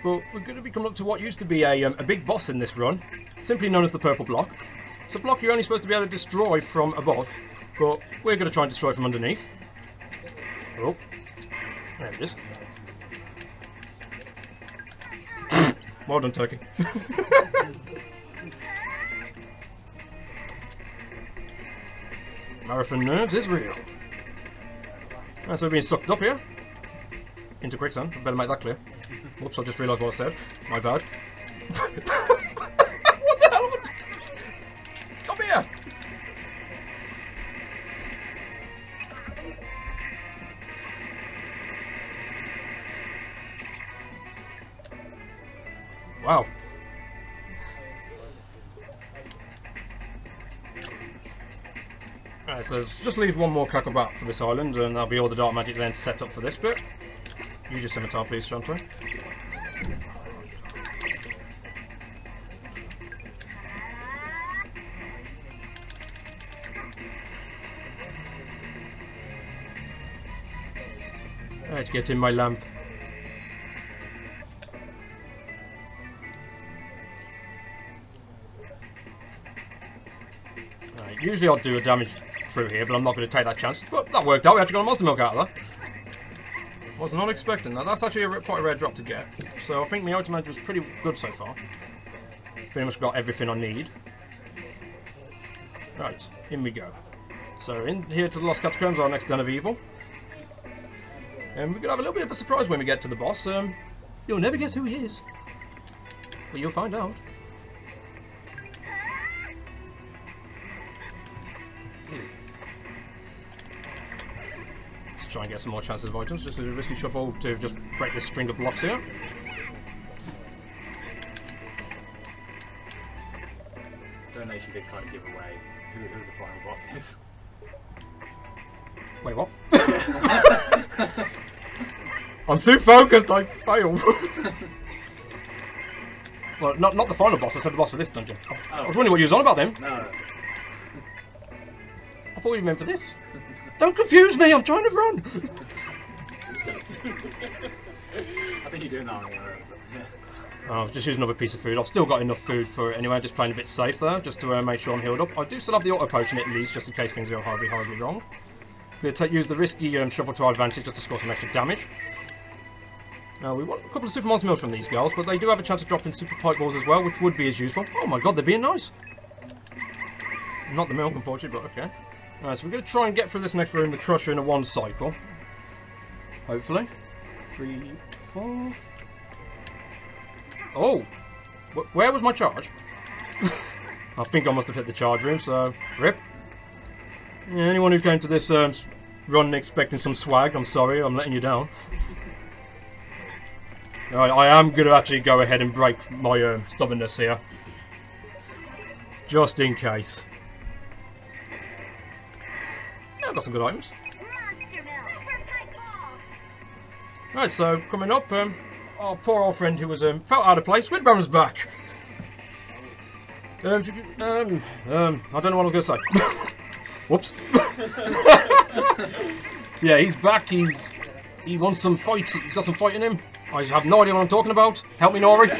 Speaker 2: But we're going to be coming up to what used to be a big boss in this run, simply known as the purple block. It's a block you're only supposed to be able to destroy from above, but we're going to try and destroy it from underneath. Oh, there it is. Well done, Turkey. Marathon nerves is real. Right, so we're being sucked up here into quicksand. I better make that clear. Whoops, I just realised what I said. My bad. What the hell? Come here! Wow. Alright, so just leave one more cackleback for this island, and that'll be all the dark magic then set up for this bit. Use your scimitar, please, Shantae. Let's get in my lamp. Right, usually I'll do a damage through here, but I'm not going to take that chance. But that worked out. We actually got a monster milk out of that. Was not expecting that. That's actually quite a rare drop to get. So I think my item was pretty good so far. Pretty much got everything I need. Right, in we go. So in here to the Lost Catacombs, our next den of evil. And we're gonna have a little bit of a surprise when we get to the boss. You'll never guess who he is. But you'll find out. Let's try and get some more chances of items. Just a risky shuffle to just break this string of blocks here.
Speaker 3: Donation did kind of give away who the final boss is.
Speaker 2: Wait, what? I'm too focused, I failed. Well, not the final boss, I said the boss for this dungeon. I was wondering what you was on about then.
Speaker 3: No.
Speaker 2: I thought you meant for this. Don't confuse me, I'm trying to run!
Speaker 3: I think you're doing that on your own.
Speaker 2: I'll just use another piece of food. I've still got enough food for it anyway, just playing a bit safe there, just to make sure I'm healed up. I do still have the auto potion at least, just in case things go horribly wrong. We're going to use the risky shuffle to our advantage just to score some extra damage. Now, we want a couple of super monster mills from these girls, but they do have a chance of dropping super pipe balls as well, which would be as useful. Oh my god, they're being nice! Not the milk, unfortunately, but okay. Alright, so we're going to try and get through this next room, the Crusher, in a one cycle. Hopefully. 3, 4... Oh! Where was my charge? I think I must have hit the charge room, so... RIP. Yeah, anyone who came to this run expecting some swag, I'm sorry, I'm letting you down. Alright, I am going to actually go ahead and break my stubbornness here. Just in case. Yeah, I've got some good items. Right, so coming up, our poor old friend who was felt out of place, Squid Baron's back. I don't know what I was going to say. Whoops. So yeah, he's back. He wants some fights. He's got some fight in him. I have no idea what I'm talking about. Help me, Nori.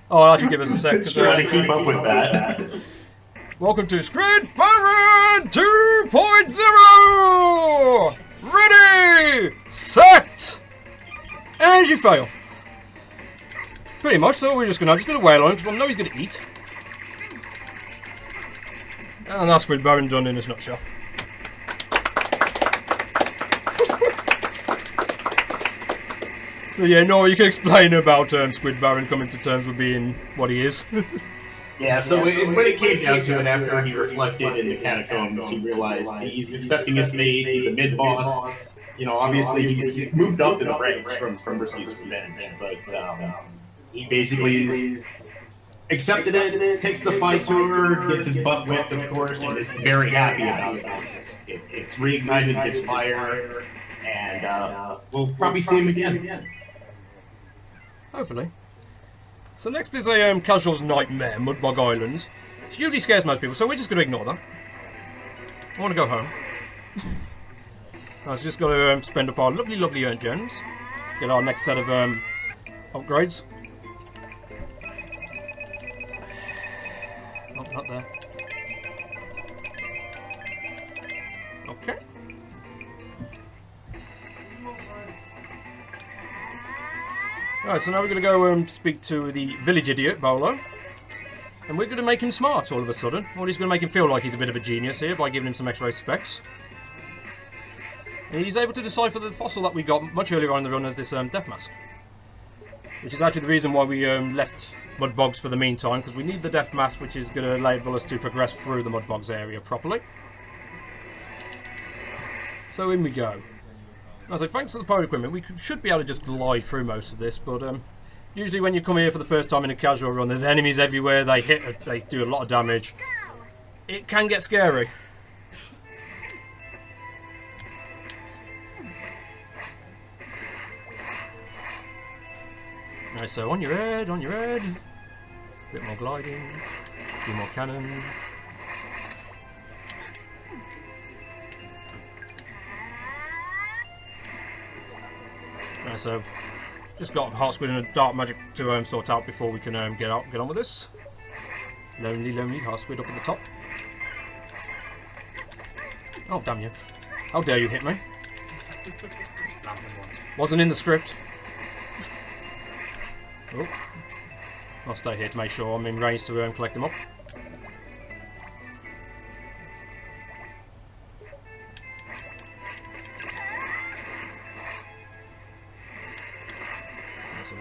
Speaker 2: Oh, I'll actually give us a sec.
Speaker 4: Trying to keep up with that.
Speaker 2: Welcome to Squid Baron 2.0! Ready, set, and you fail. Pretty much, so we're just gonna wail on him because I know he's gonna eat. And that's Squid Baron done in a nutshell. So yeah, no, you can explain about Squid Baron coming to terms with being what he is.
Speaker 4: Yeah, so when it came down to it, after he reflected in the catacombs, he realized he's accepting his fate, he's a mid-boss. You know, obviously he's moved up in the ranks from Mercy's Revenge, but he basically accepted it, takes the fight to her, gets his butt whipped, of course, and is very happy about this. It's reignited his fire, and we'll probably see him again.
Speaker 2: Hopefully. So next is a casual's nightmare, Mudbog Island. She usually scares most people, so we're just going to ignore that. I want to go home. I've just got to spend up our lovely earned gems. Get our next set of upgrades. Oh, not there. Okay. Right, so now we're going to go speak to the village idiot, Bolo. And we're going to make him smart all of a sudden. Or he's going to make him feel like he's a bit of a genius here by giving him some X-ray specs. And he's able to decipher the fossil that we got much earlier on in the run as this death mask. Which is actually the reason why we left Mudbogs for the meantime, because we need the death mask, which is going to enable us to progress through the Mudbogs area properly. So in we go. Now, so thanks to the pirate equipment, we should be able to just glide through most of this, but usually when you come here for the first time in a casual run, there's enemies everywhere, they do a lot of damage. It can get scary. Right, so on your head, a bit more gliding, a few more cannons. Right, so just got Heart Squid and a Dark Magic to sort out before we can get on with this. Lonely Heart Squid up at the top. Oh, damn you. How dare you hit me? Wasn't in the script. Oh. I'll stay here to make sure I'm in range to collect them up.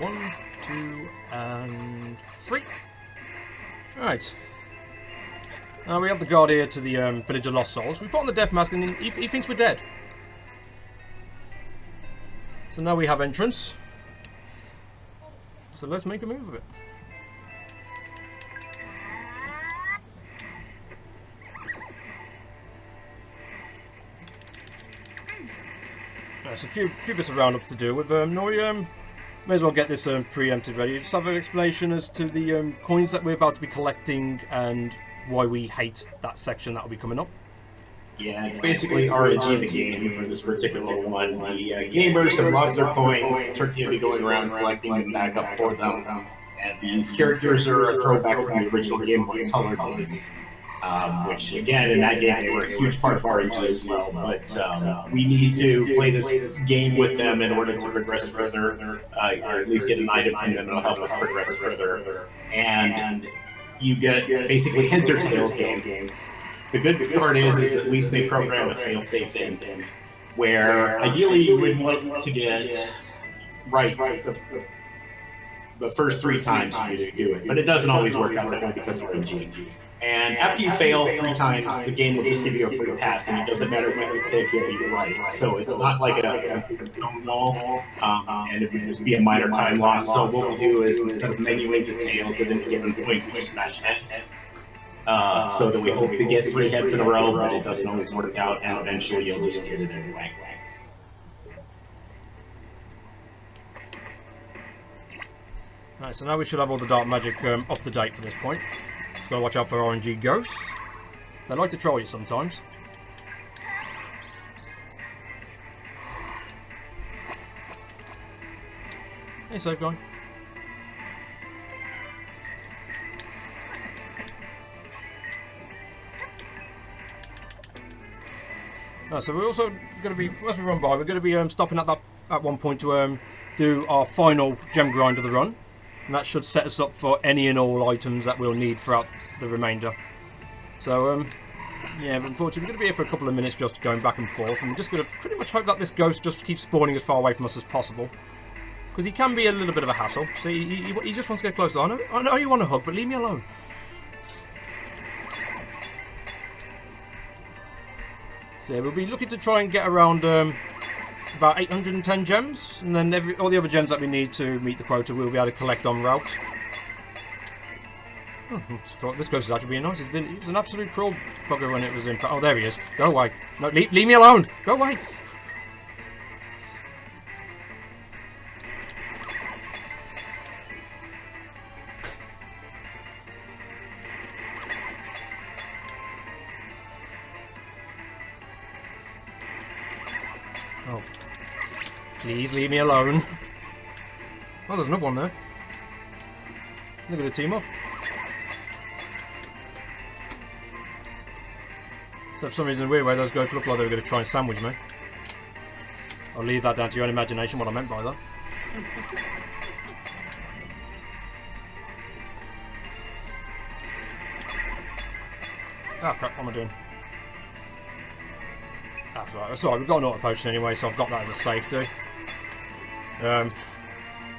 Speaker 2: 1, 2, and 3. Right. Now we have the guard here to the village of Lost Souls. We put on the death mask and he thinks we're dead. So now we have entrance. So let's make a move of it. There's a few bits of roundups to do with. Nori, may as well get this preempted ready. Just have an explanation as to the coins that we're about to be collecting and why we hate that section that will be coming up.
Speaker 4: Yeah, it's basically RNG in the game for this particular one. The gamers have lost their coins. Turkey will be going around collecting them back up for them. And these characters are a throwback from the original Game Boy Color game. Which, again, in that game, they were a huge part of RNG as well. But we need to play this game with them in order to progress further, or at least get an item from them that'll help us progress further. And you get basically heads or tails game. The good part is at least they program a fail-safe in, where ideally you would want to get right the first 3 times you do it, but it doesn't always work out that way because of RNG. And after you fail 3 times, the game will just give you a free pass, and it doesn't matter what you pick, you'll be right. So it's not like a wall, and it would just be a minor time loss. So what we'll do is instead of menuing the tails at any given point, we just smash heads. So that we hope to get 3 heads in a row, but it doesn't always work out, and eventually you'll just get it anyway.
Speaker 2: Right, so now we should have all the dark magic up to date for this point. Just gotta watch out for RNG ghosts. They like to troll you sometimes. Hey, safe guy. So we're also going to be, as we run by, we're going to be stopping at one point to do our final gem grind of the run. And that should set us up for any and all items that we'll need throughout the remainder. So, yeah, but unfortunately we're going to be here for a couple of minutes just going back and forth. And we're just going to pretty much hope that this ghost just keeps spawning as far away from us as possible. Because he can be a little bit of a hassle. See, he just wants to get closer. I know you want a hug, but leave me alone. So yeah, we'll be looking to try and get around about 810 gems, and then all the other gems that we need to meet the quota we'll be able to collect en route. Oh, this ghost is actually being nice. He was an absolute cruel bugger when it was in. Oh, there he is. Go away. No, leave me alone. Go away. Oh. Please leave me alone. Oh, there's another one there. They're going to team up. So for some reason, in a weird way, those guys look like they were going to try and sandwich me. I'll leave that down to your own imagination, what I meant by that. Ah, crap, what am I doing? That's right, that's alright, we've got an auto potion anyway, so I've got that as a safety.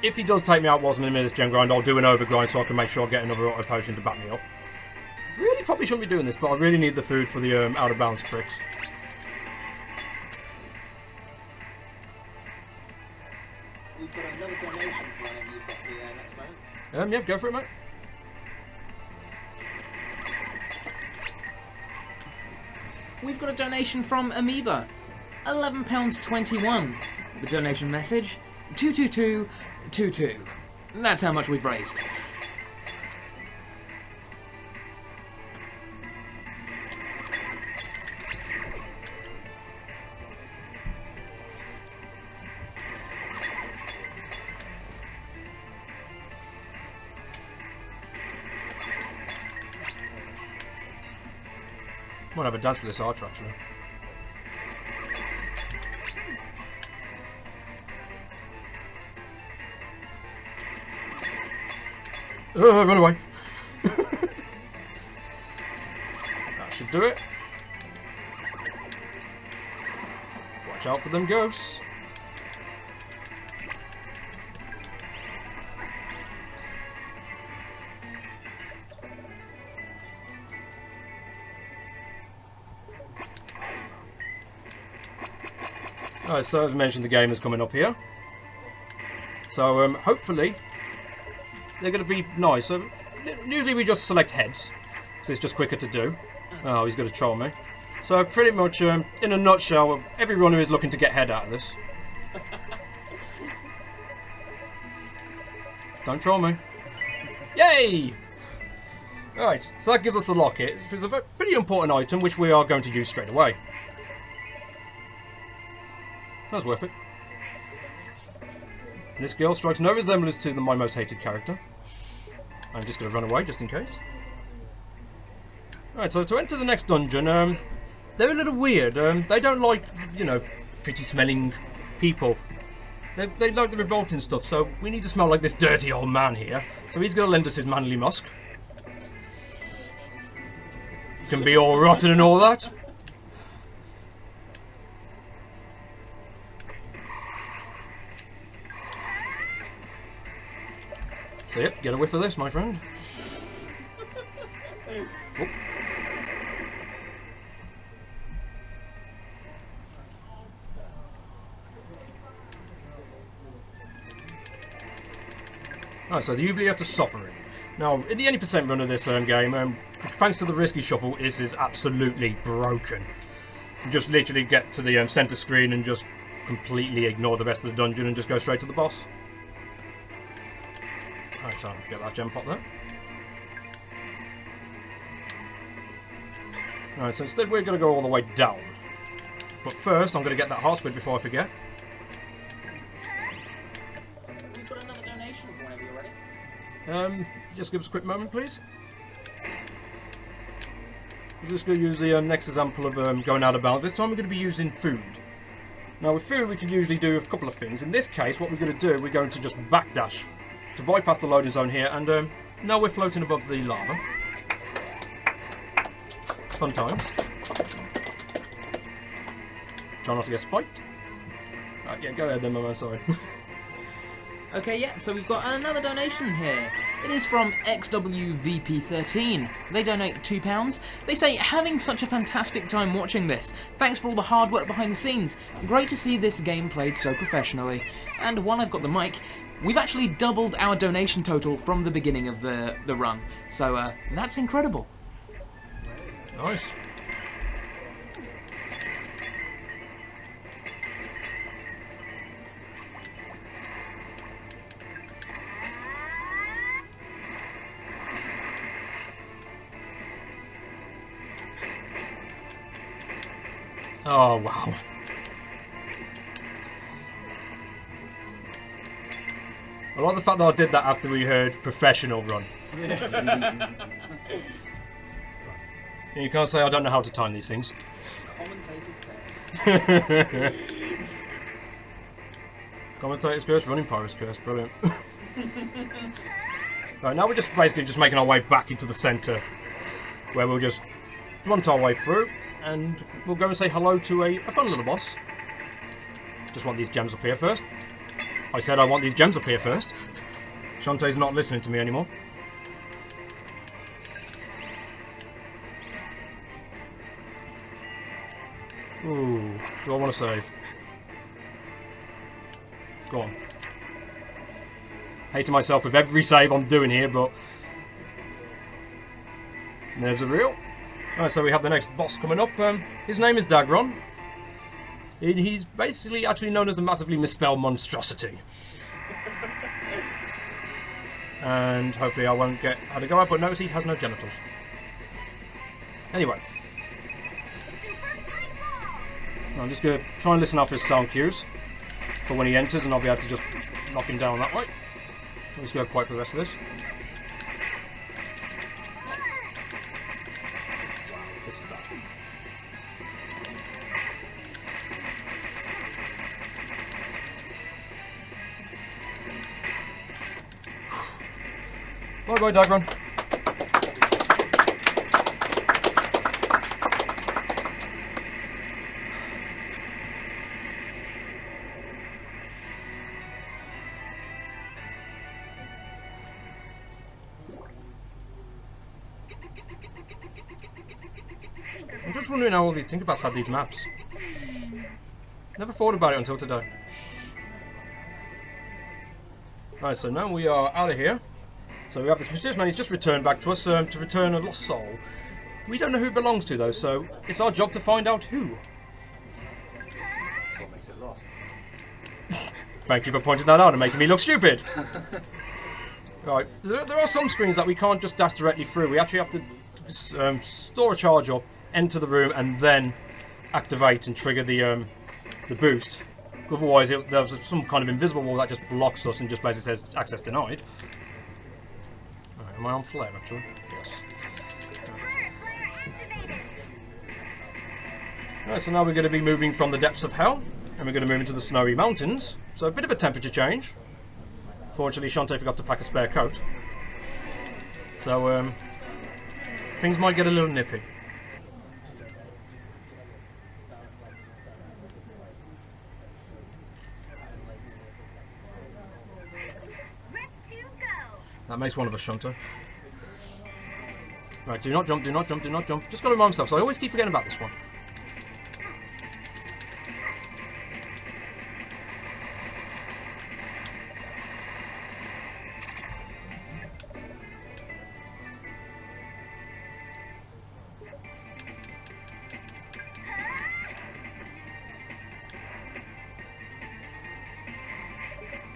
Speaker 2: If he does take me out whilst I'm in the middle of this gem grind, I'll do an overgrind so I can make sure I get another auto potion to back me up. Really probably shouldn't be doing this, but I really need the food for the out of bounds tricks.
Speaker 5: We've got another donation for when you've got the next moment.
Speaker 2: Yeah, go for it, mate.
Speaker 1: We've got a donation from Amoeba, £11.21. The donation message, 22222. That's how much we've raised.
Speaker 2: Might have a dance for this archer, actually. Run away. That should do it. Watch out for them ghosts. Alright, so as mentioned, the game is coming up here. So hopefully they're going to be nice. So usually we just select heads, because it's just quicker to do. Oh, he's going to troll me. So pretty much, in a nutshell, every runner is looking to get head out of this. Don't troll me. Yay! Alright, so that gives us the locket, which is a pretty important item, which we are going to use straight away. That's worth it. This girl strikes no resemblance to my most hated character. I'm just going to run away, just in case. Alright, so to enter the next dungeon, they're a little weird. They don't like, you know, pretty smelling people. They like the revolting stuff, so we need to smell like this dirty old man here. So he's going to lend us his manly musk. Can be all rotten and all that. So yep, get a whiff of this, my friend. Oh. Alright, so you have to suffer it. Now, in the any percent run of this game, thanks to the risky shuffle, this is absolutely broken. You just literally get to the center screen and just completely ignore the rest of the dungeon and just go straight to the boss. Alright, so get that gem pot there. Alright, so instead we're going to go all the way down. But first, I'm going to get that heart squid before I forget.
Speaker 5: We've got another donation whenever you're ready.
Speaker 2: Just give us a quick moment, please. We're just going to use the next example of going out of bounds. This time we're going to be using food. Now with food we can usually do a couple of things. In this case, what we're going to do, we're going to just backdash to bypass the loading zone here, and now we're floating above the lava. Fun times. Try not to get spiked. Right, yeah, go ahead then, my man, sorry.
Speaker 1: Okay, yeah, so we've got another donation here. It is from XWVP13. They donate £2. They say, having such a fantastic time watching this. Thanks for all the hard work behind the scenes. Great to see this game played so professionally. And while I've got the mic, we've actually doubled our donation total from the beginning of the run. So that's incredible.
Speaker 2: Nice. Oh, wow. I like the fact that I did that after we heard professional run. You can't say I don't know how to time these things.
Speaker 5: Commentator's curse.
Speaker 2: Commentator's curse, running pirate's curse, brilliant. Right, now we're just basically just making our way back into the centre, where we'll just blunt our way through, and we'll go and say hello to a fun little boss. Just want these gems up here first. I said I want these gems up here first. Shantae's not listening to me anymore. Ooh, do I want to save? Go on. Hating myself with every save I'm doing here, but nerves are real. Alright, so we have the next boss coming up. His name is Dagron. He's basically actually known as a massively misspelled monstrosity. And hopefully I won't get how to go out, but notice he has no genitals. Anyway. I'm just going to try and listen out for his sound cues for when he enters, and I'll be able to just knock him down that way. Let's go quiet for the rest of this. This is bad. Bye bye, Dagron. I'm just wondering how all these Tinkerbells had these maps. Never thought about it until today. Right, so now we are out of here. So we have this mysterious man, he's just returned back to us to return a lost soul. We don't know who it belongs to though, so it's our job to find out who.
Speaker 3: What makes it lost?
Speaker 2: Thank you for pointing that out and making me look stupid. Right, there are some screens that we can't just dash directly through. We actually have to store a charge up, enter the room, and then activate and trigger the boost. Otherwise, there's some kind of invisible wall that just blocks us and just basically says access denied. Right, am I on flare actually? Yes. Right, so now we're going to be moving from the depths of hell, and we're going to move into the snowy mountains. So a bit of a temperature change. Fortunately, Shantae forgot to pack a spare coat. So things might get a little nippy. That makes one of us, Shantae. Right, do not jump, do not jump, do not jump. Just got to remind myself, so I always keep forgetting about this one.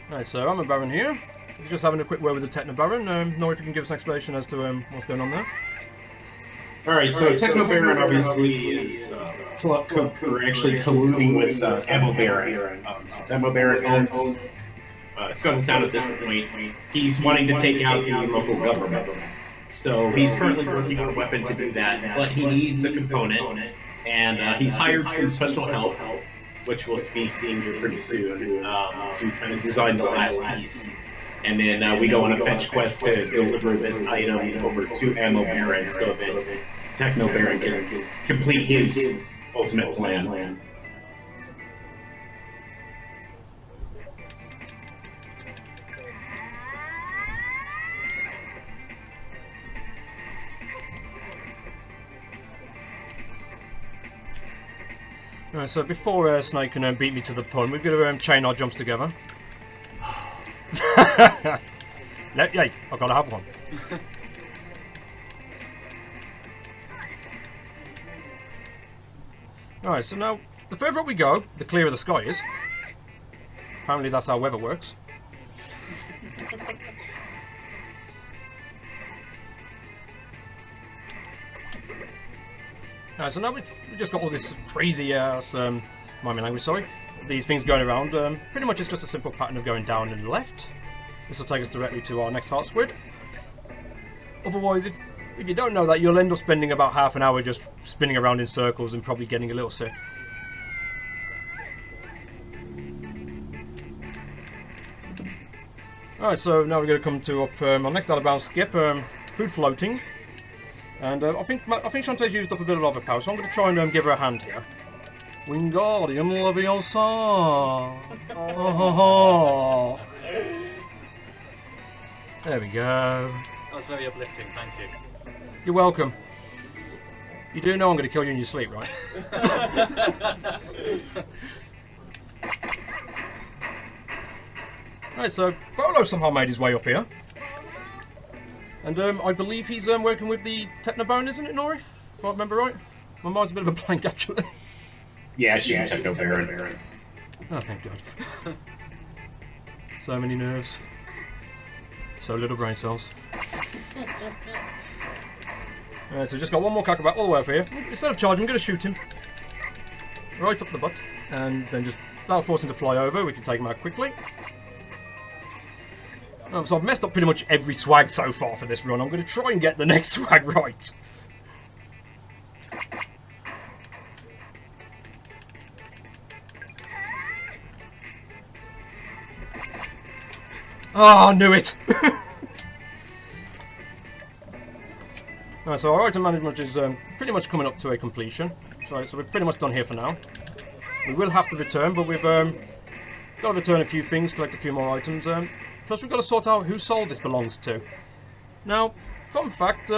Speaker 2: Right, so I'm a Baron here. We're just having a quick word with the Techno Baron. Nora, if you can give us an explanation as to what's going on there.
Speaker 4: Alright, so Techno Baron obviously is actually colluding with Ammo Baron. Ammo Baron owns Scuttletown at this point. He's wanting to take out the local government. So he's currently working on a weapon to do that, but he needs a component, and he's hired some special help, which we'll be seeing here pretty soon, to kind of design the last piece. And then we go on a fetch quest to deliver this item over to Ammo Baron so that Techno Baron can complete his ultimate plan.
Speaker 2: Right, so before Snake can beat me to the pun, we're going to chain our jumps together. Yay, I've got to have one. Alright, so now, the further up we go, the clearer the sky is. Apparently that's how weather works. Alright, so now we've just got all this crazy ass, mind my language, sorry, these things going around. Pretty much it's just a simple pattern of going down and left. This will take us directly to our next heart squid. Otherwise, if you don't know that, you'll end up spending about half an hour just spinning around in circles and probably getting a little sick. Alright, so now we're going to come to up our next out of bounds skip, food floating. And I think Shantae's used up a bit of lava power, so I'm going to try and give her a hand here. Wingardium Leviosa! Oh, there we go.
Speaker 3: That was very uplifting, thank you.
Speaker 2: You're welcome. You do know I'm going to kill you in your sleep, right? Right, so Bolo somehow made his way up here. And I believe he's working with the Technobone, isn't it, Nori? If I remember right. My mind's a bit of a blank, actually.
Speaker 4: Yeah, she's Techno Baron.
Speaker 2: Oh, thank God. So many nerves. So little brain cells. Alright, so we just got one more Kakabat all the way up here. Instead of charging, I'm going to shoot him. Right up the butt. And then just, that'll force him to fly over. We can take him out quickly. So I've messed up pretty much every swag so far for this run. I'm going to try and get the next swag right. Oh, I knew it! Right, so our item management is pretty much coming up to a completion. So we're pretty much done here for now. We will have to return, but we've got to return a few things, collect a few more items. Plus we've got to sort out whose soul this belongs to. Now, fun fact,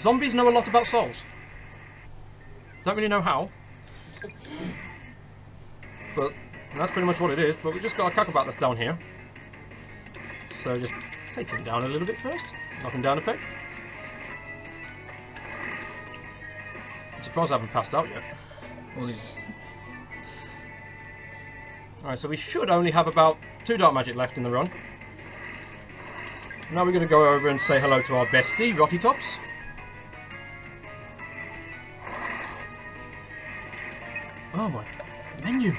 Speaker 2: zombies know a lot about souls. Don't really know how. but that's pretty much what it is. But we just got a Kakabat that's down here. So just take him down a little bit first. Knock him down a peg. I'm surprised I haven't passed out yet. Alright, so we should only have about 2 Dark Magic left in the run. Now we're going to go over and say hello to our bestie, Rotty Tops. Oh my menu!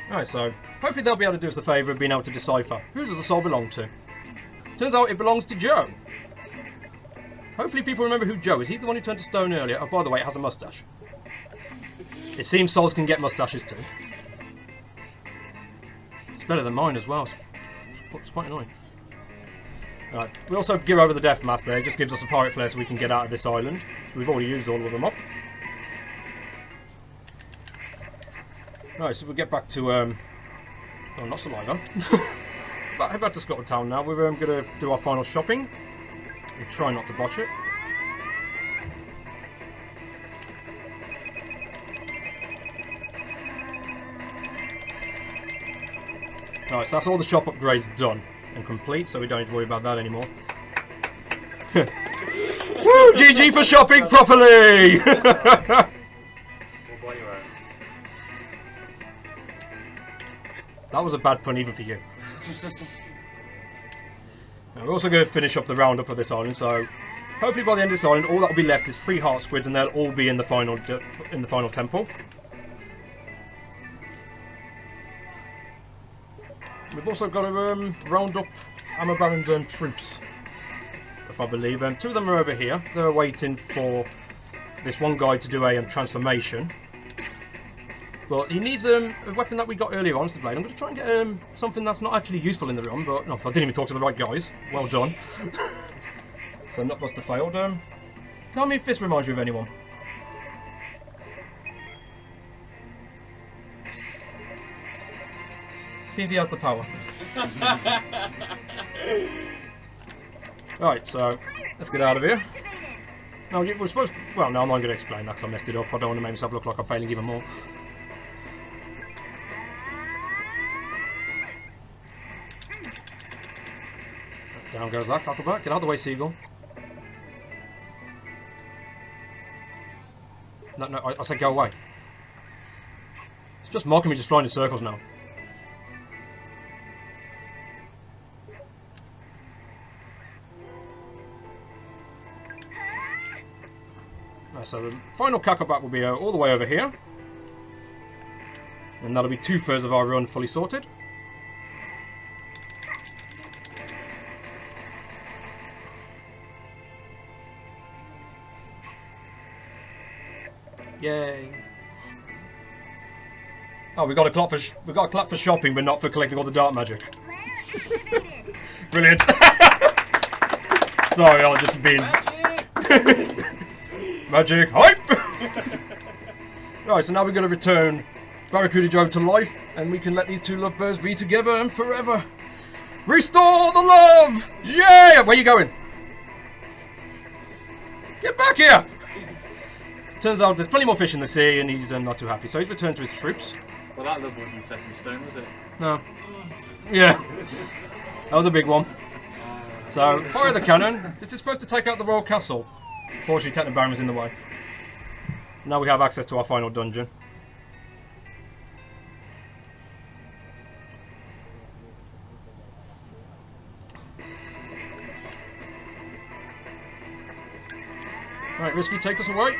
Speaker 2: Alright, so hopefully they'll be able to do us the favour of being able to decipher who does the soul belong to. Turns out it belongs to Joe. Hopefully people remember who Joe is. He's the one who turned to stone earlier. Oh, by the way, it has a mustache. It seems souls can get mustaches too. It's better than mine as well. It's quite annoying. Alright, we also gear over the Death Mask there. It just gives us a pirate flare so we can get out of this island. We've already used all of them up. Right, so we'll get back to, oh, not Saliva. Head back to Scotland Town now. We're going to do our final shopping. We'll try not to botch it. Right, so that's all the shop upgrades done and complete, so we don't need to worry about that anymore. Woo! GG for shopping properly! That was a bad pun even for you. Now we're also going to finish up the roundup of this island, so hopefully by the end of this island all that will be left is 3 heart squids and they'll all be in the final temple. We've also got to round up Armor Baron's troops, if I believe. 2 of them are over here. They're waiting for this one guy to do a transformation. But he needs a weapon that we got earlier on, the blade. I'm going to try and get something that's not actually useful in the run, but no, I didn't even talk to the right guys. Well done. So Nutbuster failed. Tell me if this reminds you of anyone. Seems he has the power. Right, so let's get out of here. No, we're supposed to... Well, no, I'm not going to explain that because I messed it up. I don't want to make myself look like I'm failing even more. Down goes that, Cockleback. Get out of the way, Seagull. No, I said go away. It's just mocking me, just flying in circles now. Right, so the final Cockleback will be all the way over here. And that'll be 2/3 of our run fully sorted. Yay! Oh, we got a clap for shopping, but not for collecting all the dark magic. Brilliant! Sorry, I was just being magic hype. Right, so now we're going to return Barracuda Joe to life, and we can let these 2 lovebirds be together and forever. Restore the love! Yeah! Where are you going? Get back here! Turns out there's plenty more fish in the sea, and he's not too happy. So he's returned to his troops.
Speaker 3: Well, that love wasn't set in stone, was it?
Speaker 2: No. Yeah. That was a big one. So, fire the cannon. This is supposed to take out the royal castle. Fortunately, Technobaron was in the way. Now we have access to our final dungeon. Right, Risky, take us away.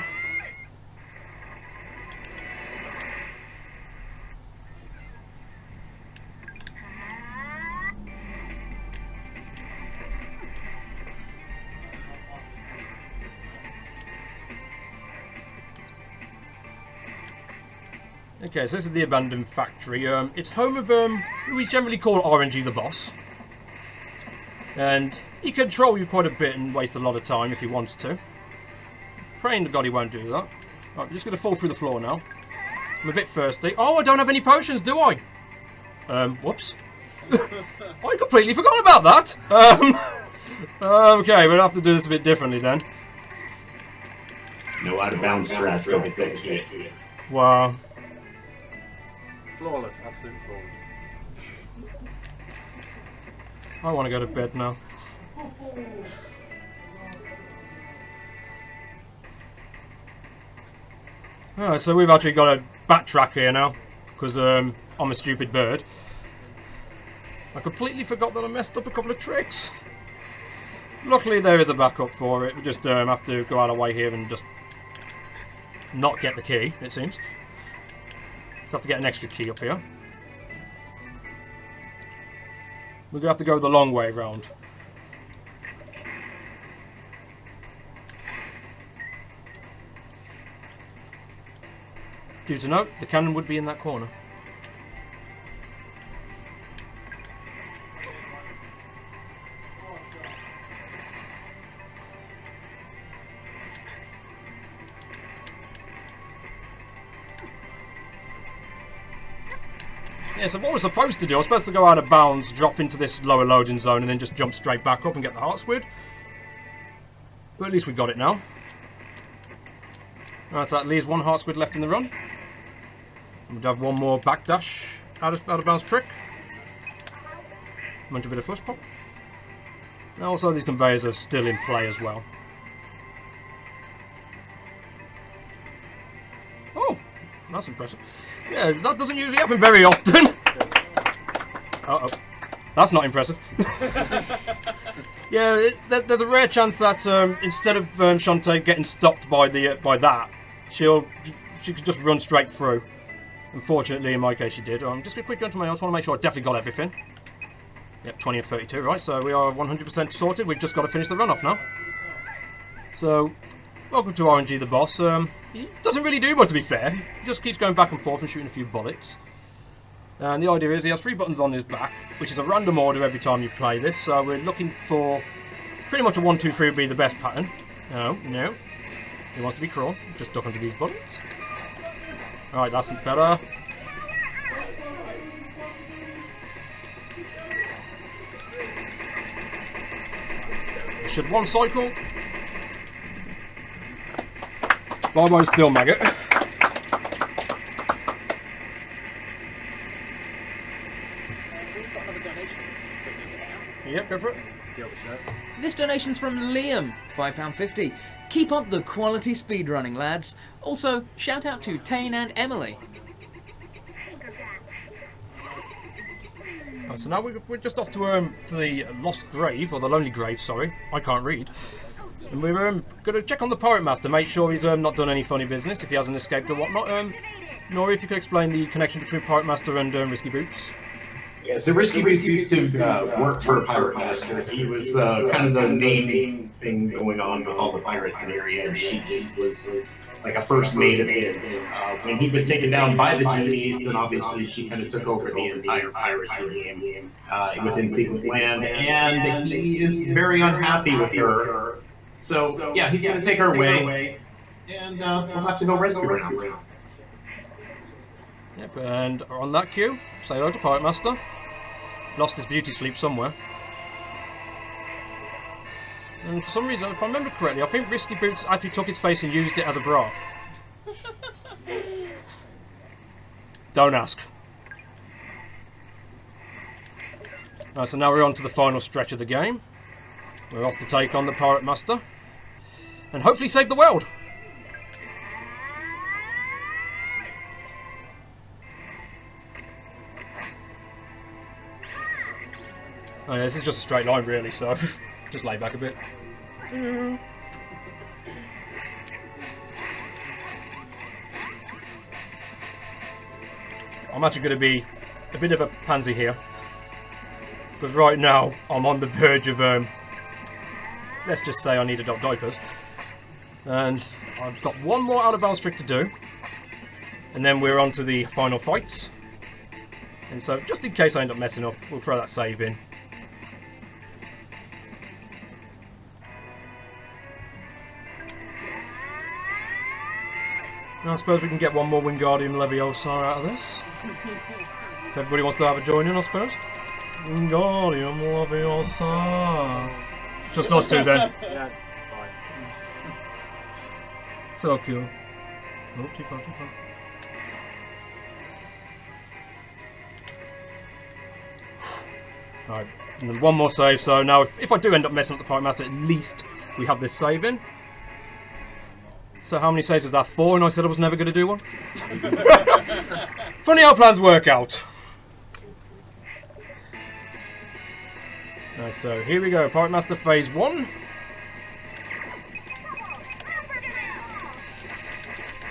Speaker 2: Okay, so this is the abandoned factory. It's home of who we generally call RNG the boss. And he can troll you quite a bit and waste a lot of time if he wants to. Praying to God he won't do that. Right, I'm just going to fall through the floor now. I'm a bit thirsty. Oh, I don't have any potions, do I? Whoops. I completely forgot about that. Okay, we'll have to do this a bit differently then.
Speaker 4: No out of bounds strats, go with that key.
Speaker 2: Wow.
Speaker 3: Flawless, absolutely flawless.
Speaker 2: I want to go to bed now. Alright, so we've actually got a backtrack here now, because I'm a stupid bird. I completely forgot that I messed up a couple of tricks. Luckily there is a backup for it, we just have to go out of the way here and just not get the key, it seems. Just have to get an extra key up here. We're going to have to go the long way round. Due to note, the cannon would be in that corner. Yeah, so what we're supposed to do, I was supposed to go out of bounds, drop into this lower loading zone, and then just jump straight back up and get the heart squid. But at least we got it now. Alright, so that leaves one heart squid left in the run. We'll have one more backdash out of bounds trick. Munch a bit of flush pop. And also these conveyors are still in play as well. Oh, that's impressive. Yeah, that doesn't usually happen very often. Uh-oh. That's not impressive. Yeah, there's a rare chance that instead of Shantae getting stopped by that, she could just run straight through. Unfortunately, in my case, she did. I'm just going to quick go into my notes. I want to make sure I definitely got everything. Yep, 20 and 32, right? So we are 100% sorted. We've just got to finish the run-off now. So, welcome to RNG the boss. He doesn't really do much, to be fair. He just keeps going back and forth and shooting a few bullets. And the idea is he has 3 buttons on his back, which is a random order every time you play this. So we're looking for pretty much a 1, 2, 3 would be the best pattern. No. He wants to be cruel. Just duck under these bullets. Alright, that's better. Should one cycle. Bye-bye still maggot. Yep, go for it.
Speaker 3: Steal the shirt.
Speaker 1: This donation's from Liam, £5.50. Keep up the quality speedrunning, lads. Also, shout out to Tane and Emily.
Speaker 2: Right, so now we're just off to the Lost Grave, or the Lonely Grave, sorry. I can't read. And we're going to check on the Pirate Master, make sure he's not done any funny business, if he hasn't escaped or whatnot. Nori, if you could explain the connection between Pirate Master and Risky Boots.
Speaker 4: Yeah, so Risky Boots used to work for Pirate Master. He was kind of the main thing going on with all the pirates in the area, and she just was like a first mate of his. When he was taken down by the genies, then obviously she kind of took over the entire piracy game within Sequence Land, and he is very unhappy with her. So yeah, he's going to take her away, and we'll have to go rescue her now.
Speaker 2: Yep, and on that cue, say hello to Pirate Master. Lost his beauty sleep somewhere. And for some reason, if I remember correctly, I think Risky Boots actually took his face and used it as a bra. Don't ask. Right, so now we're on to the final stretch of the game. We're off to take on the Pirate Master. And hopefully save the world. Oh yeah, this is just a straight line really, so just lay back a bit. I'm actually going to be a bit of a pansy here, because right now I'm on the verge of, let's just say I need adopt diapers, and I've got one more out of bounds trick to do, and then we're on to the final fights. And so, just in case I end up messing up, we'll throw that save in. I suppose we can get one more Wingardium Leviosa out of this. Everybody wants to have a join in, I suppose. Wingardium Leviosa. Just us two then.
Speaker 3: Yeah, fine.
Speaker 2: So cool. Oh, too far, too far. Alright, and then one more save, so now if I do end up messing up the Pirate Master, at least we have this save in. So how many saves is that? 4, and I said I was never going to do one? Funny how plans work out. So here we go, Pirate Master Phase 1.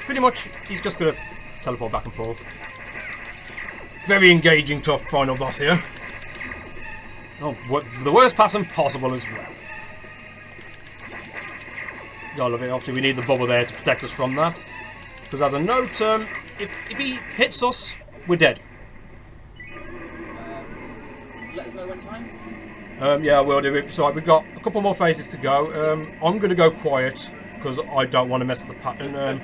Speaker 2: Pretty much, he's just going to teleport back and forth. Very engaging, tough final boss here. Oh, the worst pattern possible as well. I love it. Obviously, we need the bubble there to protect us from that. Because as a note, if he hits us, we're dead.
Speaker 5: Let us know when time.
Speaker 2: Yeah, we'll do it. So we've got a couple more phases to go. I'm going to go quiet because I don't want to mess up the pattern.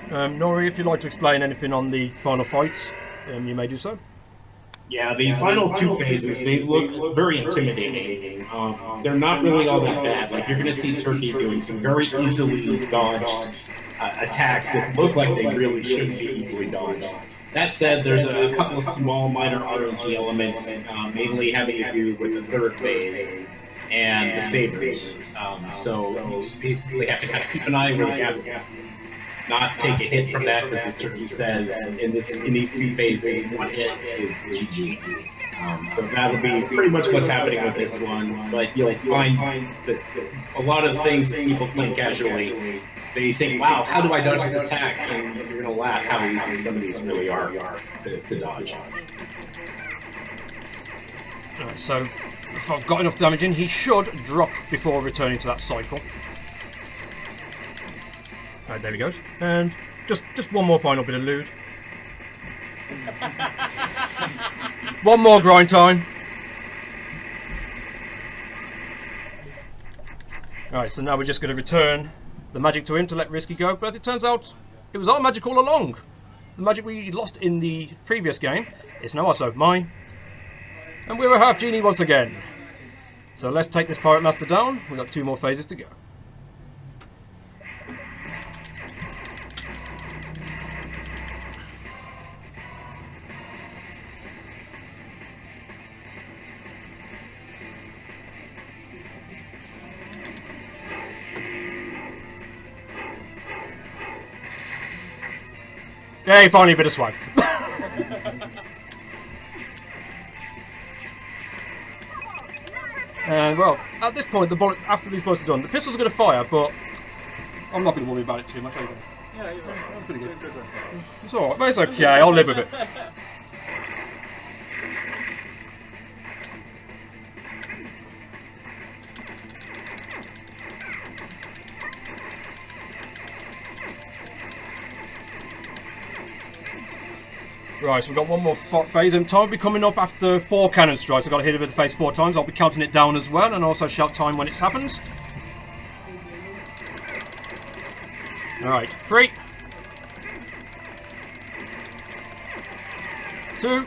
Speaker 2: Nori, if you'd like to explain anything on the final fights, you may do so.
Speaker 4: Yeah, the final 2 phases, they look very intimidating. They're not really all that bad. Like, you're going to see Turkey doing some very easily dodged attacks that look like they really shouldn't be easily dodged. That said, there's a couple of small minor RNG elements, mainly having to do with the 3rd phase and the sabers. So you just basically have to kind of keep an eye where the gaps are. Not take a hit from that, because as Turkey says, in these 2 phases, 1 hit is GG. So that'll be pretty much what's happening with this one. But you'll find that a lot of things that people play casually, they think, wow, how do I dodge this attack? And you're going to laugh how easy some of these really are to dodge.
Speaker 2: Right, so if I've got enough damage in, he should drop before returning to that cycle. Right, there we go. And just one more final bit of loot. One more grind time. Alright, so now we're just going to return the magic to him to let Risky go. But as it turns out, it was our magic all along. The magic we lost in the previous game is now also mine. And we're a half genie once again. So let's take this Pirate Master down. We've got 2 more phases to go. Hey, finally a bit of swag. And well, at this point, after these bullets are done, the pistols are going to fire, but I'm not going to worry about it too much.
Speaker 3: Yeah, you're right.
Speaker 2: That's pretty good. It's alright, but it's okay, I'll live with it. Right, so we've got one more phase, and time will be coming up after 4 cannon strikes. I've got to hit it with the phase 4 times. I'll be counting it down as well, and also shout time when it happens. Alright, 3, 2,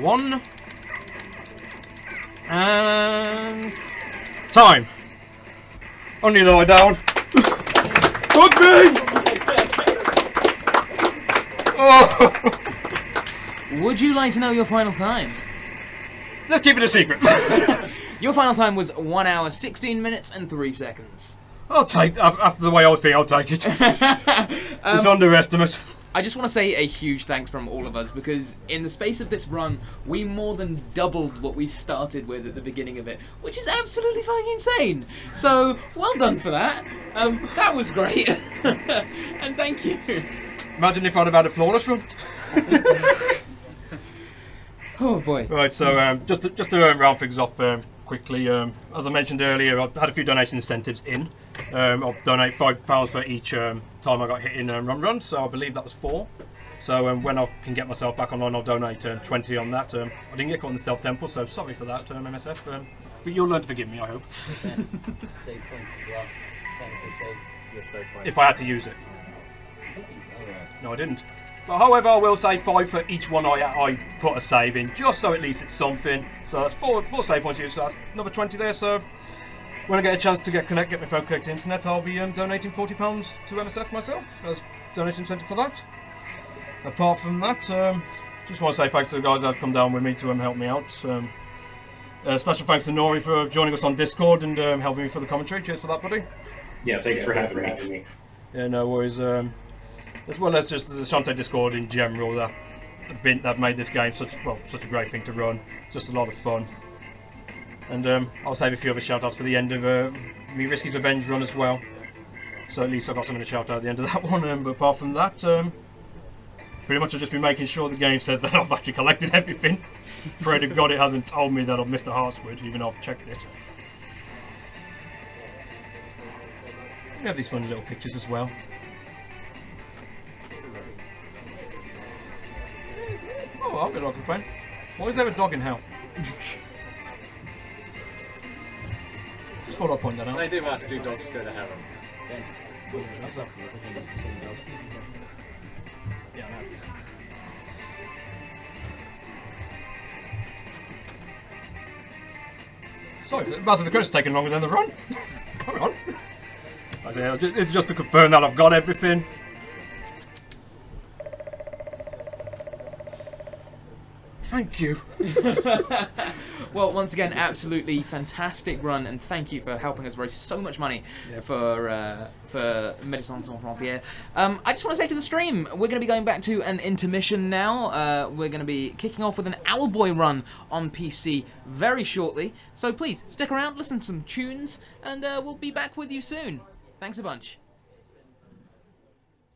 Speaker 2: 1, and time. Only lower down. Fuck me! Oh.
Speaker 1: Would you like to know your final time?
Speaker 2: Let's keep it a secret.
Speaker 1: Your final time was 1 hour, 16 minutes and 3 seconds.
Speaker 2: I'll take, after the way I was feeling, I'll take it. It's underestimate.
Speaker 1: I just want to say a huge thanks from all of us, because in the space of this run, we more than doubled what we started with at the beginning of it, which is absolutely fucking insane. So, well done for that. That was great. And thank you.
Speaker 2: Imagine if I'd have had a flawless run.
Speaker 1: Oh boy.
Speaker 2: Right, so just to round things off quickly, as I mentioned earlier, I've had a few donation incentives in. I'll donate £5 for each time I got hit in run, so I believe that was 4. So when I can get myself back online, I'll donate 20 on that. I didn't get caught in the Stealth Temple, so sorry for that, MSF. But you'll learn to forgive me, I hope. If I had to use it. No, I didn't. But however, I will say 5 for each one I put a save in, just so at least it's something. So that's 4 save points used, so that's another 20 there. So when I get a chance to get my phone connected to internet, I'll be donating £40 to MSF myself as donation incentive for that. Apart from that, just want to say thanks to the guys that have come down with me to help me out. Special thanks to Nori for joining us on Discord and helping me for the commentary. Cheers for that, buddy.
Speaker 4: Yeah, thanks for having me.
Speaker 2: Yeah, no worries. As well as just the Shantae Discord in general that made this game such a great thing to run. Just a lot of fun. And I'll save a few other shout outs for the end of me Risky's Revenge run as well. So at least I got something to shout out at the end of that one. But apart from that, pretty much I've just been making sure the game says that I've actually collected everything. Pray to God it hasn't told me that I've missed a Heartswood, even though I've checked it. We have these fun little pictures as well. Oh, I'll get off the plane. Why is there a dog in hell? Just thought I'd point that out.
Speaker 3: They do have to do dogs to go to heaven.
Speaker 2: Yeah, no. Sorry, the credit's taking longer than the run. Come on. Okay, this is just to confirm that I've got everything. Thank you.
Speaker 1: Well, once again, absolutely fantastic run, and thank you for helping us raise so much money for Médecins Sans Frontières. I just want to say to the stream, we're going to be going back to an intermission now. We're going to be kicking off with an Owlboy run on PC very shortly. So please, stick around, listen to some tunes, and we'll be back with you soon. Thanks a bunch.